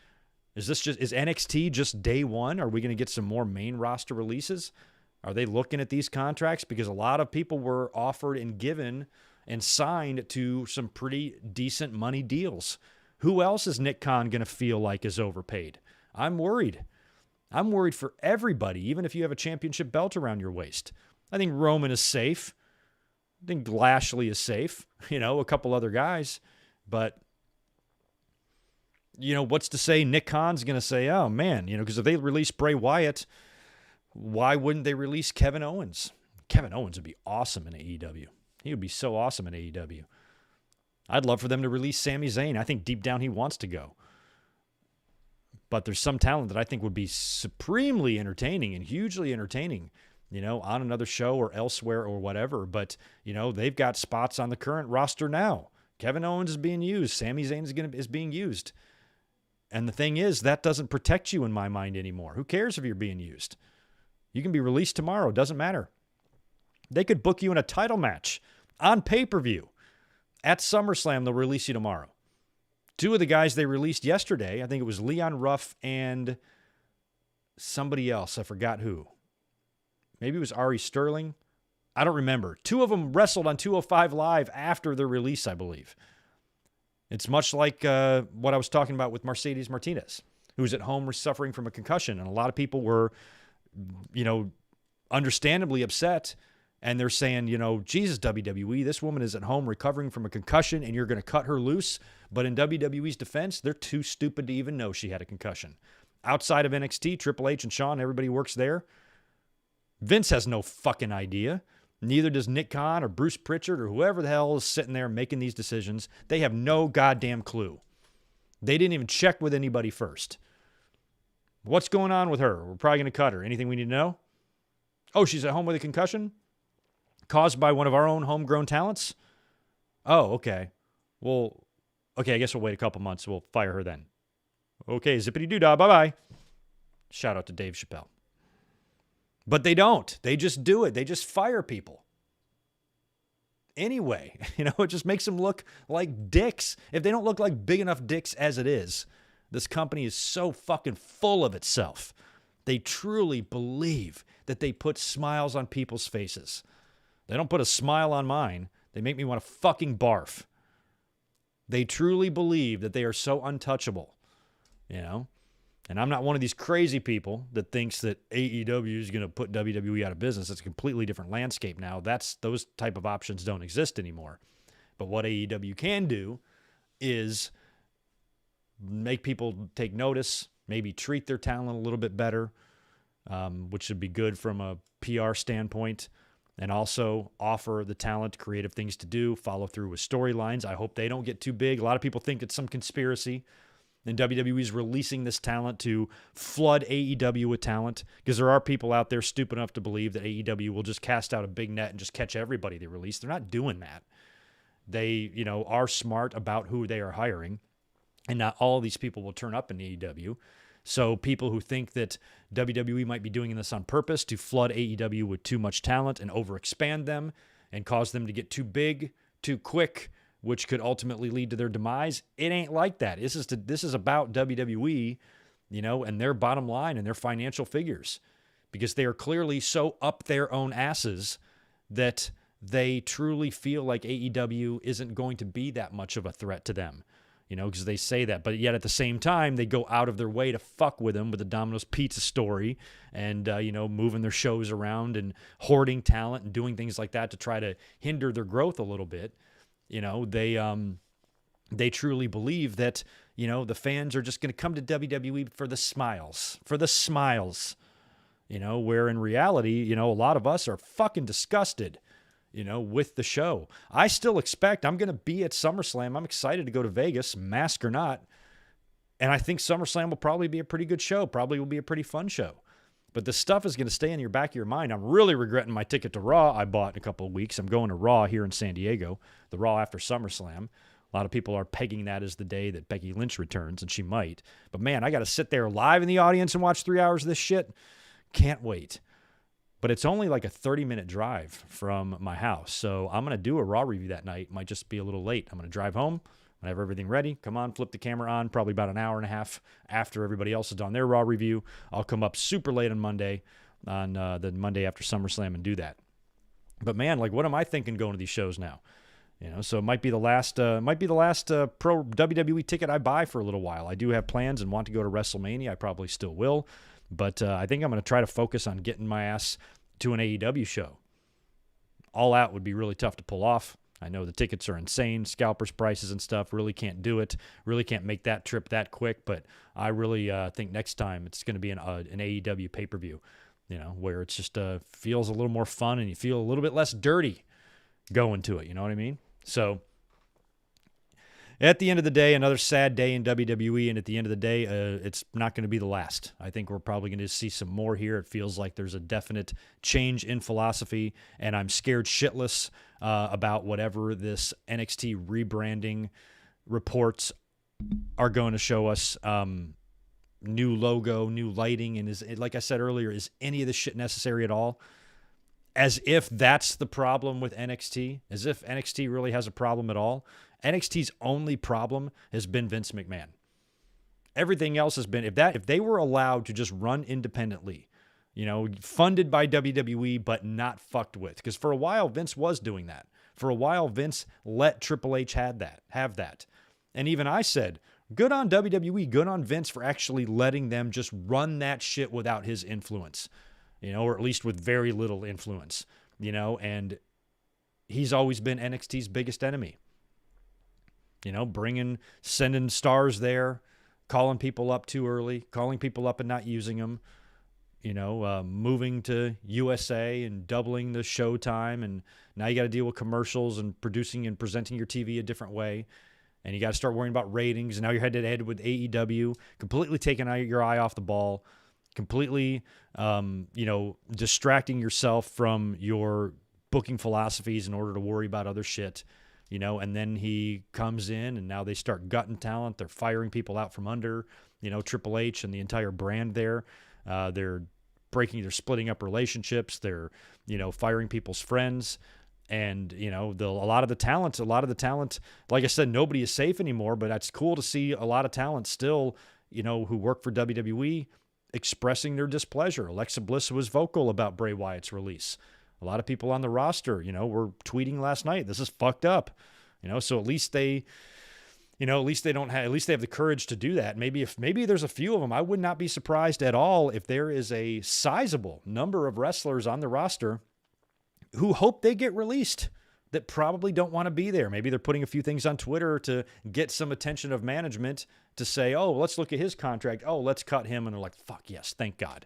Is NXT just day one? Are we going to get some more main roster releases? Are they looking at these contracts? Because a lot of people were offered and given and signed to some pretty decent money deals. Who else is Nick Khan going to feel like is overpaid? I'm worried. I'm worried for everybody, even if you have a championship belt around your waist. I think Roman is safe. I think Lashley is safe. A couple other guys. But, what's to say Nick Khan's going to say, oh, man, because if they release Bray Wyatt, why wouldn't they release Kevin Owens? Kevin Owens would be awesome in AEW. He would be so awesome in AEW. I'd love for them to release Sami Zayn. I think deep down he wants to go. But there's some talent that I think would be supremely entertaining and hugely entertaining, on another show or elsewhere or whatever. But, they've got spots on the current roster now. Kevin Owens is being used. Sami Zayn is being used. And the thing is, that doesn't protect you in my mind anymore. Who cares if you're being used? You can be released tomorrow. Doesn't matter. They could book you in a title match on pay-per-view. At SummerSlam, they'll release you tomorrow. Two of the guys they released yesterday, I think it was Leon Ruff and somebody else. I forgot who. Maybe it was Ari Sterling. I don't remember. Two of them wrestled on 205 Live after their release, I believe. It's much like what I was talking about with Mercedes Martinez, who was at home suffering from a concussion. And a lot of people were, understandably upset. And they're saying, Jesus, WWE, this woman is at home recovering from a concussion and you're going to cut her loose. But in WWE's defense, they're too stupid to even know she had a concussion. Outside of NXT, Triple H and Shawn, everybody works there. Vince has no fucking idea. Neither does Nick Khan or Bruce Pritchard or whoever the hell is sitting there making these decisions. They have no goddamn clue. They didn't even check with anybody first. What's going on with her? We're probably going to cut her. Anything we need to know? Oh, she's at home with a concussion? Caused by one of our own homegrown talents? Oh, okay. Well, okay, I guess we'll wait a couple months. We'll fire her then. Okay, zippity-doo-dah, bye-bye. Shout out to Dave Chappelle. But they don't. They just do it. They just fire people. Anyway, it just makes them look like dicks. If they don't look like big enough dicks as it is, this company is so fucking full of itself. They truly believe that they put smiles on people's faces. They don't put a smile on mine. They make me want to fucking barf. They truly believe that they are so untouchable, And I'm not one of these crazy people that thinks that AEW is going to put WWE out of business. It's a completely different landscape now. Those type of options don't exist anymore. But what AEW can do is make people take notice, maybe treat their talent a little bit better, which would be good from a PR standpoint, and also offer the talent creative things to do, follow through with storylines. I hope they don't get too big. A lot of people think it's some conspiracy, and WWE is releasing this talent to flood AEW with talent, because there are people out there stupid enough to believe that AEW will just cast out a big net and just catch everybody they release. They're not doing that. They, are smart about who they are hiring, and not all of these people will turn up in AEW. So people who think that WWE might be doing this on purpose to flood AEW with too much talent and overexpand them and cause them to get too big, too quick, which could ultimately lead to their demise, it ain't like that. This is about WWE, and their bottom line and their financial figures, because they are clearly so up their own asses that they truly feel like AEW isn't going to be that much of a threat to them. Because they say that. But yet at the same time, they go out of their way to fuck with them with the Domino's Pizza story and, moving their shows around and hoarding talent and doing things like that to try to hinder their growth a little bit. They truly believe that, the fans are just going to come to WWE for the smiles, where in reality, a lot of us are fucking disgusted with the show. I still expect I'm going to be at SummerSlam. I'm excited to go to Vegas, mask or not. And I think SummerSlam will probably be a pretty good show. Probably will be a pretty fun show. But this stuff is going to stay in your back of your mind. I'm really regretting my ticket to Raw I bought in a couple of weeks. I'm going to Raw here in San Diego, the Raw after SummerSlam. A lot of people are pegging that as the day that Becky Lynch returns, and she might. But man, I got to sit there live in the audience and watch 3 hours of this shit. Can't wait. But it's only like a 30-minute drive from my house. So I'm going to do a Raw review that night. Might just be a little late. I'm going to drive home. I have everything ready. Come on, flip the camera on. Probably about an hour and a half after everybody else has done their Raw review. I'll come up super late on Monday. on the Monday after SummerSlam and do that. But man, like, what am I thinking going to these shows now? So it might be the last pro WWE ticket I buy for a little while. I do have plans and want to go to WrestleMania. I probably still will, but I think I'm going to try to focus on getting my ass to an AEW show. All Out would be really tough to pull off. I know the tickets are insane, scalpers prices and stuff. Really can't do it. Really can't make that trip that quick. But I really think next time it's going to be an AEW pay-per-view, where it's just feels a little more fun and you feel a little bit less dirty going to it. You know what I mean? So at the end of the day, another sad day in WWE, and at the end of the day, it's not going to be the last. I think we're probably going to see some more here. It feels like there's a definite change in philosophy, and I'm scared shitless about whatever this NXT rebranding reports are going to show us. New logo, new lighting, and like I said earlier, is any of this shit necessary at all? As if that's the problem with NXT, as if NXT really has a problem at all. NXT's only problem has been Vince McMahon. Everything else has been, if they were allowed to just run independently, funded by WWE, but not fucked with. Because for a while, Vince was doing that. For a while, Vince let Triple H have that. And even I said, good on WWE, good on Vince for actually letting them just run that shit without his influence. Or at least with very little influence, and he's always been NXT's biggest enemy. Sending stars there, calling people up too early, calling people up and not using them, moving to USA and doubling the show time. And now you got to deal with commercials and producing and presenting your TV a different way. And you got to start worrying about ratings. And now you're head to head with AEW, completely taking your eye off the ball. Completely, distracting yourself from your booking philosophies in order to worry about other shit, and then he comes in and now they start gutting talent. They're firing people out from under, Triple H and the entire brand there. They're splitting up relationships. They're, firing people's friends. And, a lot of the talent, like I said, nobody is safe anymore, but that's cool to see a lot of talent still, who work for WWE expressing their displeasure. Alexa Bliss was vocal about Bray Wyatt's release. A lot of people on the roster, were tweeting last night, this is fucked up. So at least they they have the courage to do that. Maybe there's a few of them. I would not be surprised at all if there is a sizable number of wrestlers on the roster who hope they get released that probably don't want to be there. Maybe they're putting a few things on Twitter to get some attention of management to say, oh, let's look at his contract. Oh, let's cut him. And they're like, fuck yes, thank God.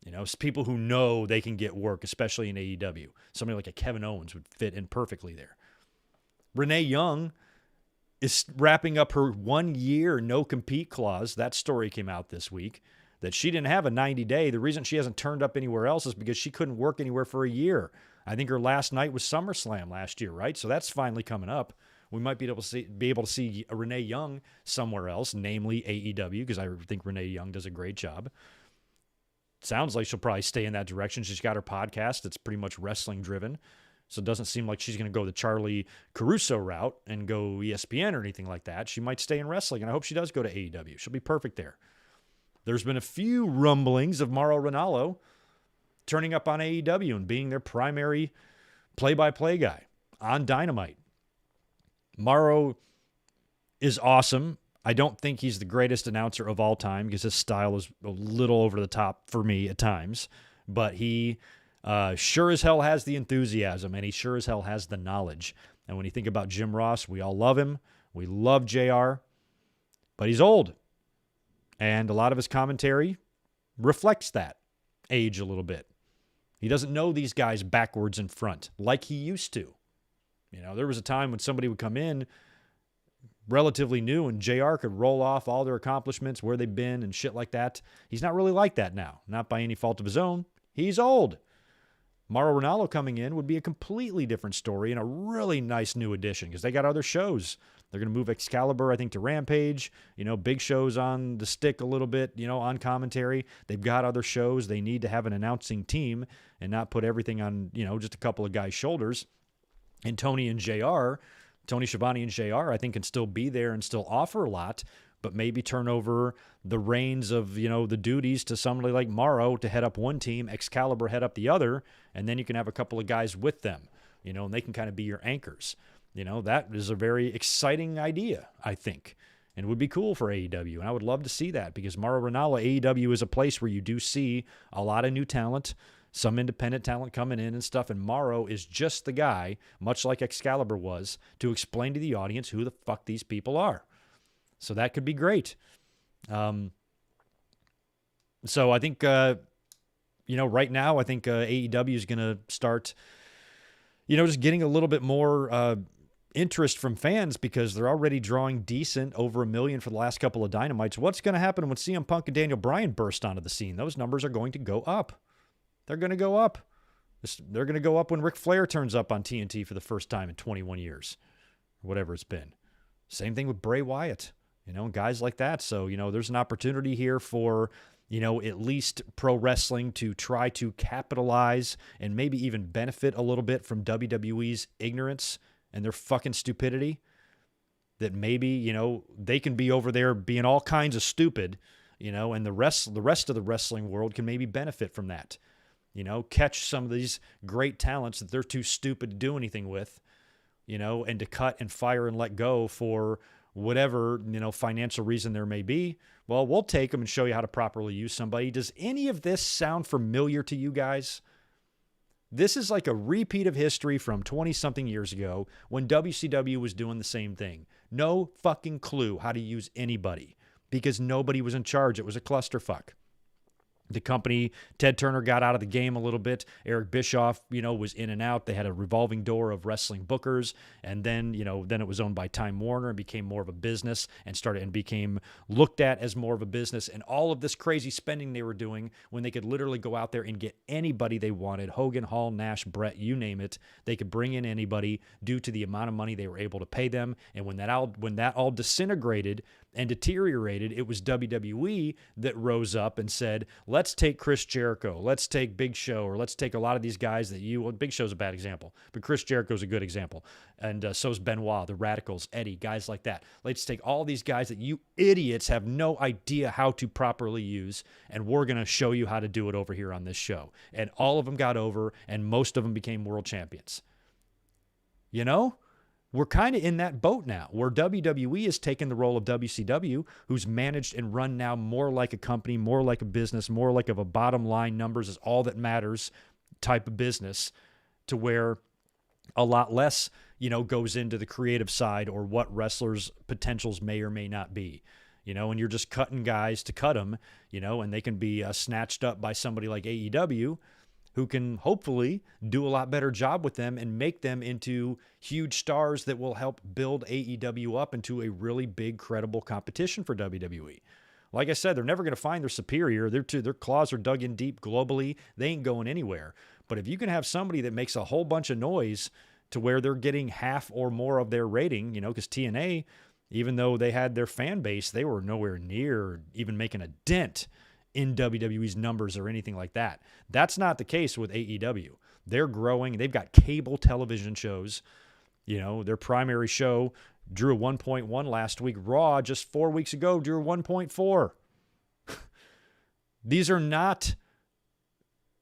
It's people who know they can get work, especially in AEW. Somebody like a Kevin Owens would fit in perfectly there. Renee Young is wrapping up her 1-year no-compete clause. That story came out this week, that she didn't have a 90-day. The reason she hasn't turned up anywhere else is because she couldn't work anywhere for a year. I think her last night was SummerSlam last year, right? So that's finally coming up. We might be able to see Renee Young somewhere else, namely AEW, because I think Renee Young does a great job. Sounds like she'll probably stay in that direction. She's got her podcast that's pretty much wrestling driven. So it doesn't seem like she's going to go the Charlie Caruso route and go ESPN or anything like that. She might stay in wrestling, and I hope she does go to AEW. She'll be perfect there. There's been a few rumblings of Mauro Ranallo turning up on AEW and being their primary play-by-play guy on Dynamite. Mauro is awesome. I don't think he's the greatest announcer of all time because his style is a little over the top for me at times, but he sure as hell has the enthusiasm, and he sure as hell has the knowledge. And when you think about Jim Ross, we all love him. We love JR, but he's old. And a lot of his commentary reflects that age a little bit. He doesn't know these guys backwards and front like he used to. There was a time when somebody would come in relatively new and JR could roll off all their accomplishments, where they've been and shit like that. He's not really like that now. Not by any fault of his own. He's old. Mauro Ranallo coming in would be a completely different story and a really nice new addition because they got other shows. They're going to move Excalibur, I think, to Rampage. Big shows on the stick a little bit, on commentary. They've got other shows. They need to have an announcing team and not put everything on, just a couple of guys' shoulders. And Tony Schiavone and JR, I think, can still be there and still offer a lot. but maybe turn over the reins of, the duties to somebody like Morrow to head up one team, Excalibur head up the other, and then you can have a couple of guys with them, and they can kind of be your anchors. That is a very exciting idea, I think, and would be cool for AEW, and I would love to see that because Mauro Ranallo, AEW is a place where you do see a lot of new talent, some independent talent coming in and stuff, and Morrow is just the guy, much like Excalibur was, to explain to the audience who the fuck these people are. So that could be great. So I think, right now, I think AEW is going to start, just getting a little bit more interest from fans because they're already drawing decent, over 1 million for the last couple of Dynamites. What's going to happen when CM Punk and Daniel Bryan burst onto the scene? Those numbers are going to go up. They're going to go up. They're going to go up when Ric Flair turns up on TNT for the first time in 21 years, whatever it's been. Same thing with Bray Wyatt, guys like that. So, there's an opportunity here for, at least pro wrestling to try to capitalize and maybe even benefit a little bit from WWE's ignorance and their fucking stupidity. That maybe, they can be over there being all kinds of stupid, and the rest of the wrestling world can maybe benefit from that. Catch some of these great talents that they're too stupid to do anything with, and to cut and fire and let go for whatever, financial reason there may be. Well, we'll take them and show you how to properly use somebody. Does any of this sound familiar to you guys? This is like a repeat of history from 20-something years ago when WCW was doing the same thing. No fucking clue how to use anybody because nobody was in charge. It was a clusterfuck. The company, Ted Turner got out of the game a little bit. Eric Bischoff, was in and out. They had a revolving door of wrestling bookers. And then, then it was owned by Time Warner and became more of a business and became looked at as more of a business. And all of this crazy spending they were doing when they could literally go out there and get anybody they wanted, Hogan, Hall, Nash, Brett, you name it. They could bring in anybody due to the amount of money they were able to pay them. And when that all disintegrated and deteriorated, it was WWE that rose up and said, let's take Chris Jericho, let's take Big Show, or let's take a lot of these guys Big Show's a bad example, but Chris Jericho's a good example. And so's Benoit, the Radicals, Eddie, guys like that. Let's take all these guys that you idiots have no idea how to properly use, and we're going to show you how to do it over here on this show. And all of them got over, and most of them became world champions. We're kind of in that boat now where WWE has taken the role of WCW, who's managed and run now more like a company, more like a business, more like of a bottom line numbers is all that matters type of business, to where a lot less, goes into the creative side or what wrestlers' potentials may or may not be. And you're just cutting guys to cut them, and they can be snatched up by somebody like AEW, who can hopefully do a lot better job with them and make them into huge stars that will help build AEW up into a really big, credible competition for WWE. Like I said, they're never going to find their superior. Their claws are dug in deep globally. They ain't going anywhere. But if you can have somebody that makes a whole bunch of noise to where they're getting half or more of their rating, because TNA, even though they had their fan base, they were nowhere near even making a dent in WWE's numbers or anything like that. That's not the case with AEW. They're growing. They've got cable television shows. Their primary show drew a 1.1 last week. Raw, just 4 weeks ago, drew a 1.4. These are not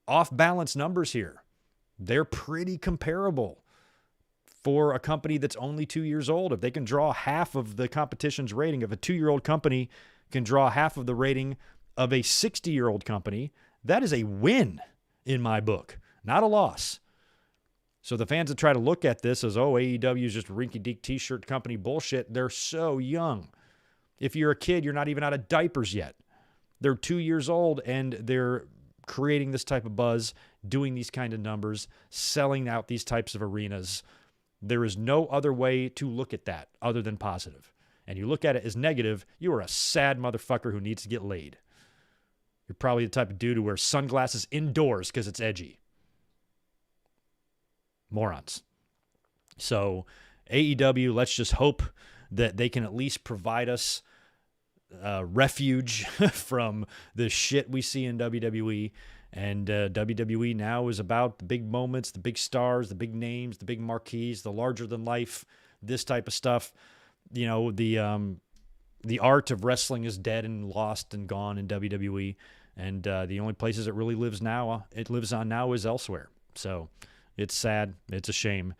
off-balance numbers here. They're pretty comparable for a company that's only 2 years old. If they can draw half of the competition's rating, if a 2-year-old company can draw half of the rating of a 60-year-old company, that is a win in my book, not a loss. So the fans that try to look at this as, AEW is just rinky-dink t-shirt company bullshit, they're so young. If you're a kid, you're not even out of diapers yet. They're 2 years old, and they're creating this type of buzz, doing these kind of numbers, selling out these types of arenas. There is no other way to look at that other than positive. And you look at it as negative, you are a sad motherfucker who needs to get laid. You're probably the type of dude who wears sunglasses indoors because it's edgy. Morons. So AEW, let's just hope that they can at least provide us refuge from the shit we see in WWE. And WWE now is about the big moments, the big stars, the big names, the big marquees, the larger than life, this type of stuff. the art of wrestling is dead and lost and gone in WWE, and the only places it really lives on now is elsewhere. So it's sad. It's a shame.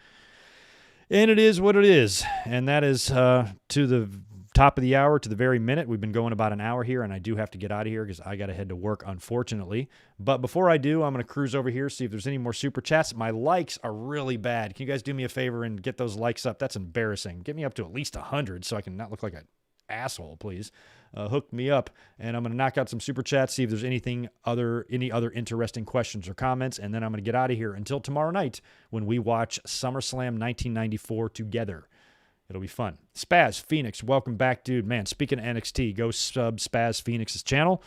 And it is what it is. And that is to the top of the hour, to the very minute. We've been going about an hour here, and I do have to get out of here because I got to head to work, unfortunately. But before I do, I'm going to cruise over here, see if there's any more super chats. My likes are really bad. Can you guys do me a favor and get those likes up? That's embarrassing. Get me up to at least 100 so I can not look like an asshole, please. Hook me up, and I'm going to knock out some super chats, see if there's any other interesting questions or comments, and then I'm going to get out of here until tomorrow night when we watch SummerSlam 1994 together. It'll be fun. Spaz Phoenix, welcome back, dude. Man, speaking of NXT, go sub Spaz Phoenix's channel.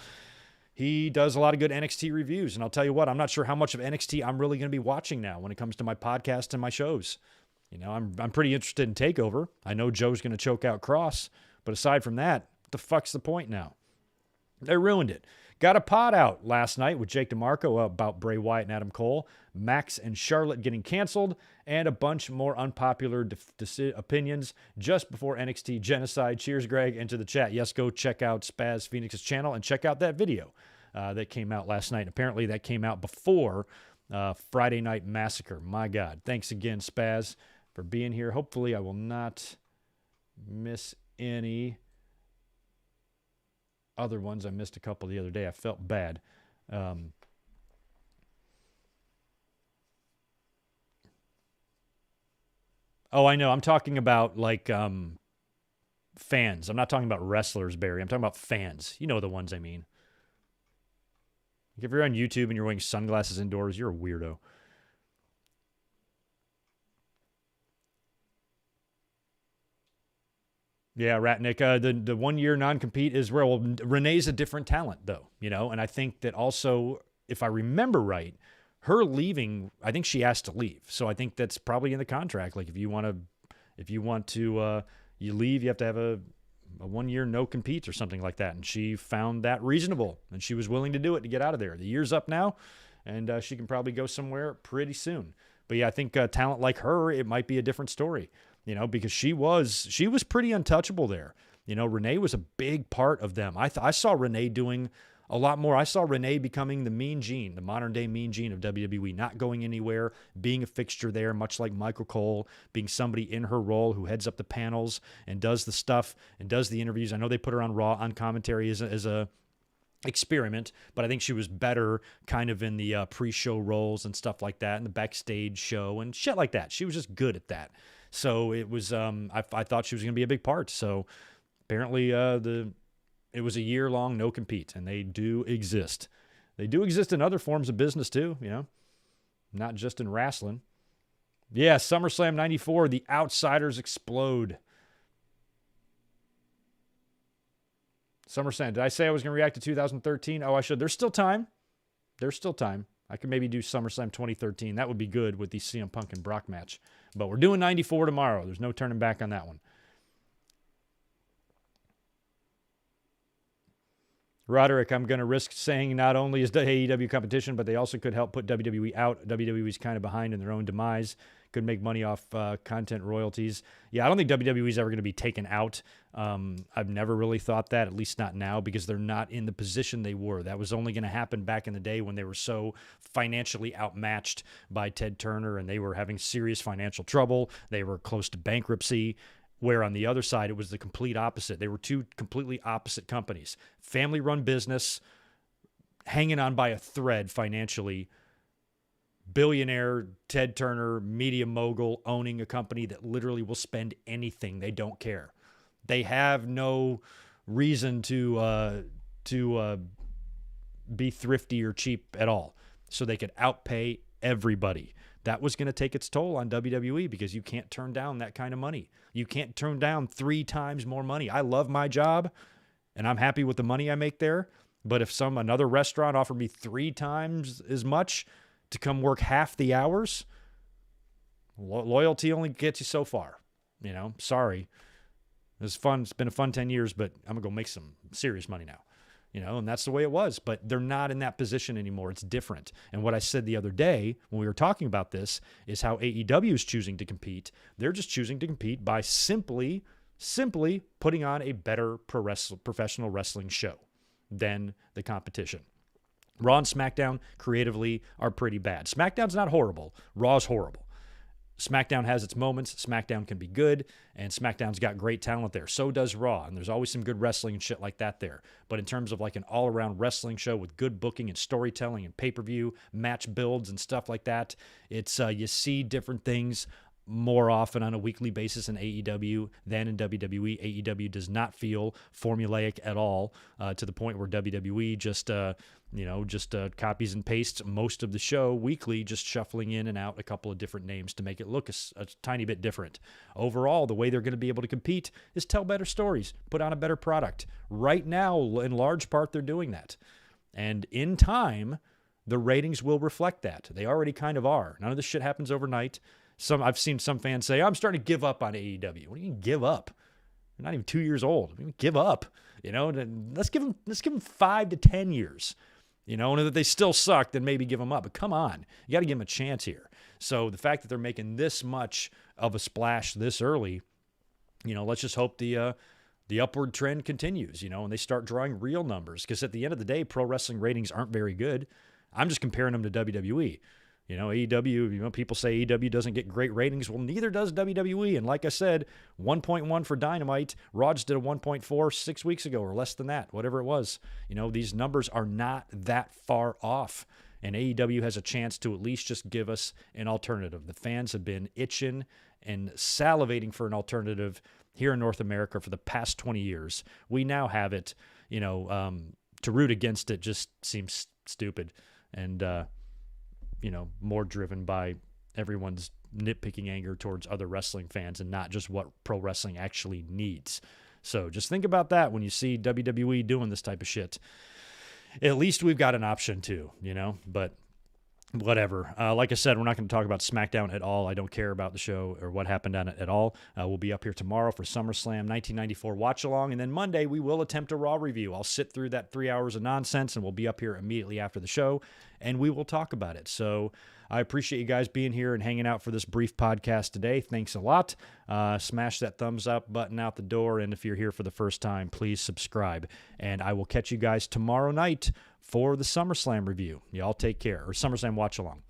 He does a lot of good NXT reviews, and I'll tell you what, I'm not sure how much of NXT I'm really going to be watching now when it comes to my podcast and my shows. You know, I'm pretty interested in TakeOver. I know Joe's going to choke out Cross, but aside from that, what the fuck's the point now? They ruined it. Got a pod out last night with Jake DeMarco about Bray Wyatt and Adam Cole, Max and Charlotte getting canceled, and a bunch more unpopular opinions just before NXT Genocide. Cheers, Greg, into the chat. Yes, go check out Spaz Phoenix's channel and check out that video that came out last night. Apparently that came out before Friday Night Massacre. My God. Thanks again, Spaz, for being here. Hopefully I will not miss any other ones. I missed a couple the other day. I felt bad. Oh, I know. I'm talking about like fans. I'm not talking about wrestlers, Barry. I'm talking about fans. You know the ones I mean. If you're on YouTube and you're wearing sunglasses indoors, you're a weirdo. Yeah, Ratnick. The 1 year non-compete is rare. Well, Renee's a different talent, though, you know, and I think that also, if I remember right, her leaving, I think she asked to leave. So I think that's probably in the contract. Like if you want to, you leave, you have to have a 1 year no compete or something like that. And she found that reasonable, and she was willing to do it to get out of there. The year's up now, and she can probably go somewhere pretty soon. But yeah, I think talent like her, it might be a different story. You know, because she was pretty untouchable there. You know, Renee was a big part of them. I saw Renee doing a lot more. I saw Renee becoming the Mean Gene, the modern day Mean Gene of WWE, not going anywhere, being a fixture there, much like Michael Cole, being somebody in her role who heads up the panels and does the stuff and does the interviews. I know they put her on Raw on commentary as a experiment, but I think she was better kind of in the pre-show roles and stuff like that, and the backstage show and shit like that. She was just good at that. So it was, I thought she was going to be a big part. So apparently it was a year-long no compete, and they do exist. They do exist in other forms of business too, you know, not just in wrestling. Yeah, SummerSlam 94, the outsiders explode. SummerSlam, did I say I was going to react to 2013? Oh, I should. There's still time. There's still time. I could maybe do SummerSlam 2013. That would be good with the CM Punk and Brock match. But we're doing 94 tomorrow. There's no turning back on that one. Roderick, I'm going to risk saying not only is the AEW competition, but they also could help put WWE out. WWE's kind of behind in their own demise. Could make money off content royalties. Yeah, I don't think WWE's ever going to be taken out. I've never really thought that, at least not now, because they're not in the position they were. That was only going to happen back in the day when they were so financially outmatched by Ted Turner, and they were having serious financial trouble. They were close to bankruptcy, where on the other side, it was the complete opposite. They were two completely opposite companies. Family-run business, hanging on by a thread financially. Billionaire Ted Turner, media mogul, owning a company that literally will spend anything. They don't care. They have no reason to be thrifty or cheap at all. So they could outpay everybody. That was going to take its toll on WWE because you can't turn down that kind of money. You can't turn down 3 times more money. I love my job, and I'm happy with the money I make there. But if another restaurant offered me 3 times as much to come work half the hours, loyalty only gets you so far. You know, sorry. It was fun. It's been a fun 10 years, but I'm going to go make some serious money now. You know, and that's the way it was. But they're not in that position anymore. It's different. And what I said the other day when we were talking about this is how AEW is choosing to compete. They're just choosing to compete by simply simply putting on a better professional wrestling show than the competition. Raw and SmackDown creatively are pretty bad. SmackDown's not horrible. Raw's horrible. SmackDown has its moments. SmackDown can be good, and SmackDown's got great talent there. So does Raw, and there's always some good wrestling and shit like that there. But in terms of like an all-around wrestling show with good booking and storytelling and pay-per-view match builds and stuff like that, it's you see different things more often on a weekly basis in AEW than in WWE. AEW does not feel formulaic at all, to the point where WWE just copies and pastes most of the show weekly, just shuffling in and out a couple of different names to make it look a tiny bit different. Overall, the way they're going to be able to compete is tell better stories, put on a better product. Right now, in large part, they're doing that. And in time, the ratings will reflect that. They already kind of are. None of this shit happens overnight. I've seen some fans say, I'm starting to give up on AEW. What do you mean give up? You're not even 2 years old. What do you mean give up? Let's give them 5 to 10 years. And if they still suck, then maybe give them up. But come on, you got to give them a chance here. So the fact that they're making this much of a splash this early, let's just hope the upward trend continues, and they start drawing real numbers. Because at the end of the day, pro wrestling ratings aren't very good. I'm just comparing them to WWE. AEW, people say AEW doesn't get great ratings. Well, neither does WWE. And like I said, 1.1 for Dynamite. Raw just did a 1.4 6 weeks ago or less than that, whatever it was. These numbers are not that far off. And AEW has a chance to at least just give us an alternative. The fans have been itching and salivating for an alternative here in North America for the past 20 years. We now have it. To root against it just seems stupid. And, more driven by everyone's nitpicking anger towards other wrestling fans and not just what pro wrestling actually needs. So just think about that when you see WWE doing this type of shit. At least we've got an option too, but whatever. Like I said, we're not going to talk about SmackDown at all. I don't care about the show or what happened on it at all. We'll be up here tomorrow for SummerSlam 1994 watch along, and then Monday we will attempt a Raw review. I'll sit through that 3 hours of nonsense, and we'll be up here immediately after the show, and we will talk about it. So I appreciate you guys being here and hanging out for this brief podcast today. Thanks a lot. Smash that thumbs up button out the door, and if you're here for the first time, please subscribe. And I will catch you guys tomorrow night for the SummerSlam review. Y'all take care. Or SummerSlam watch along.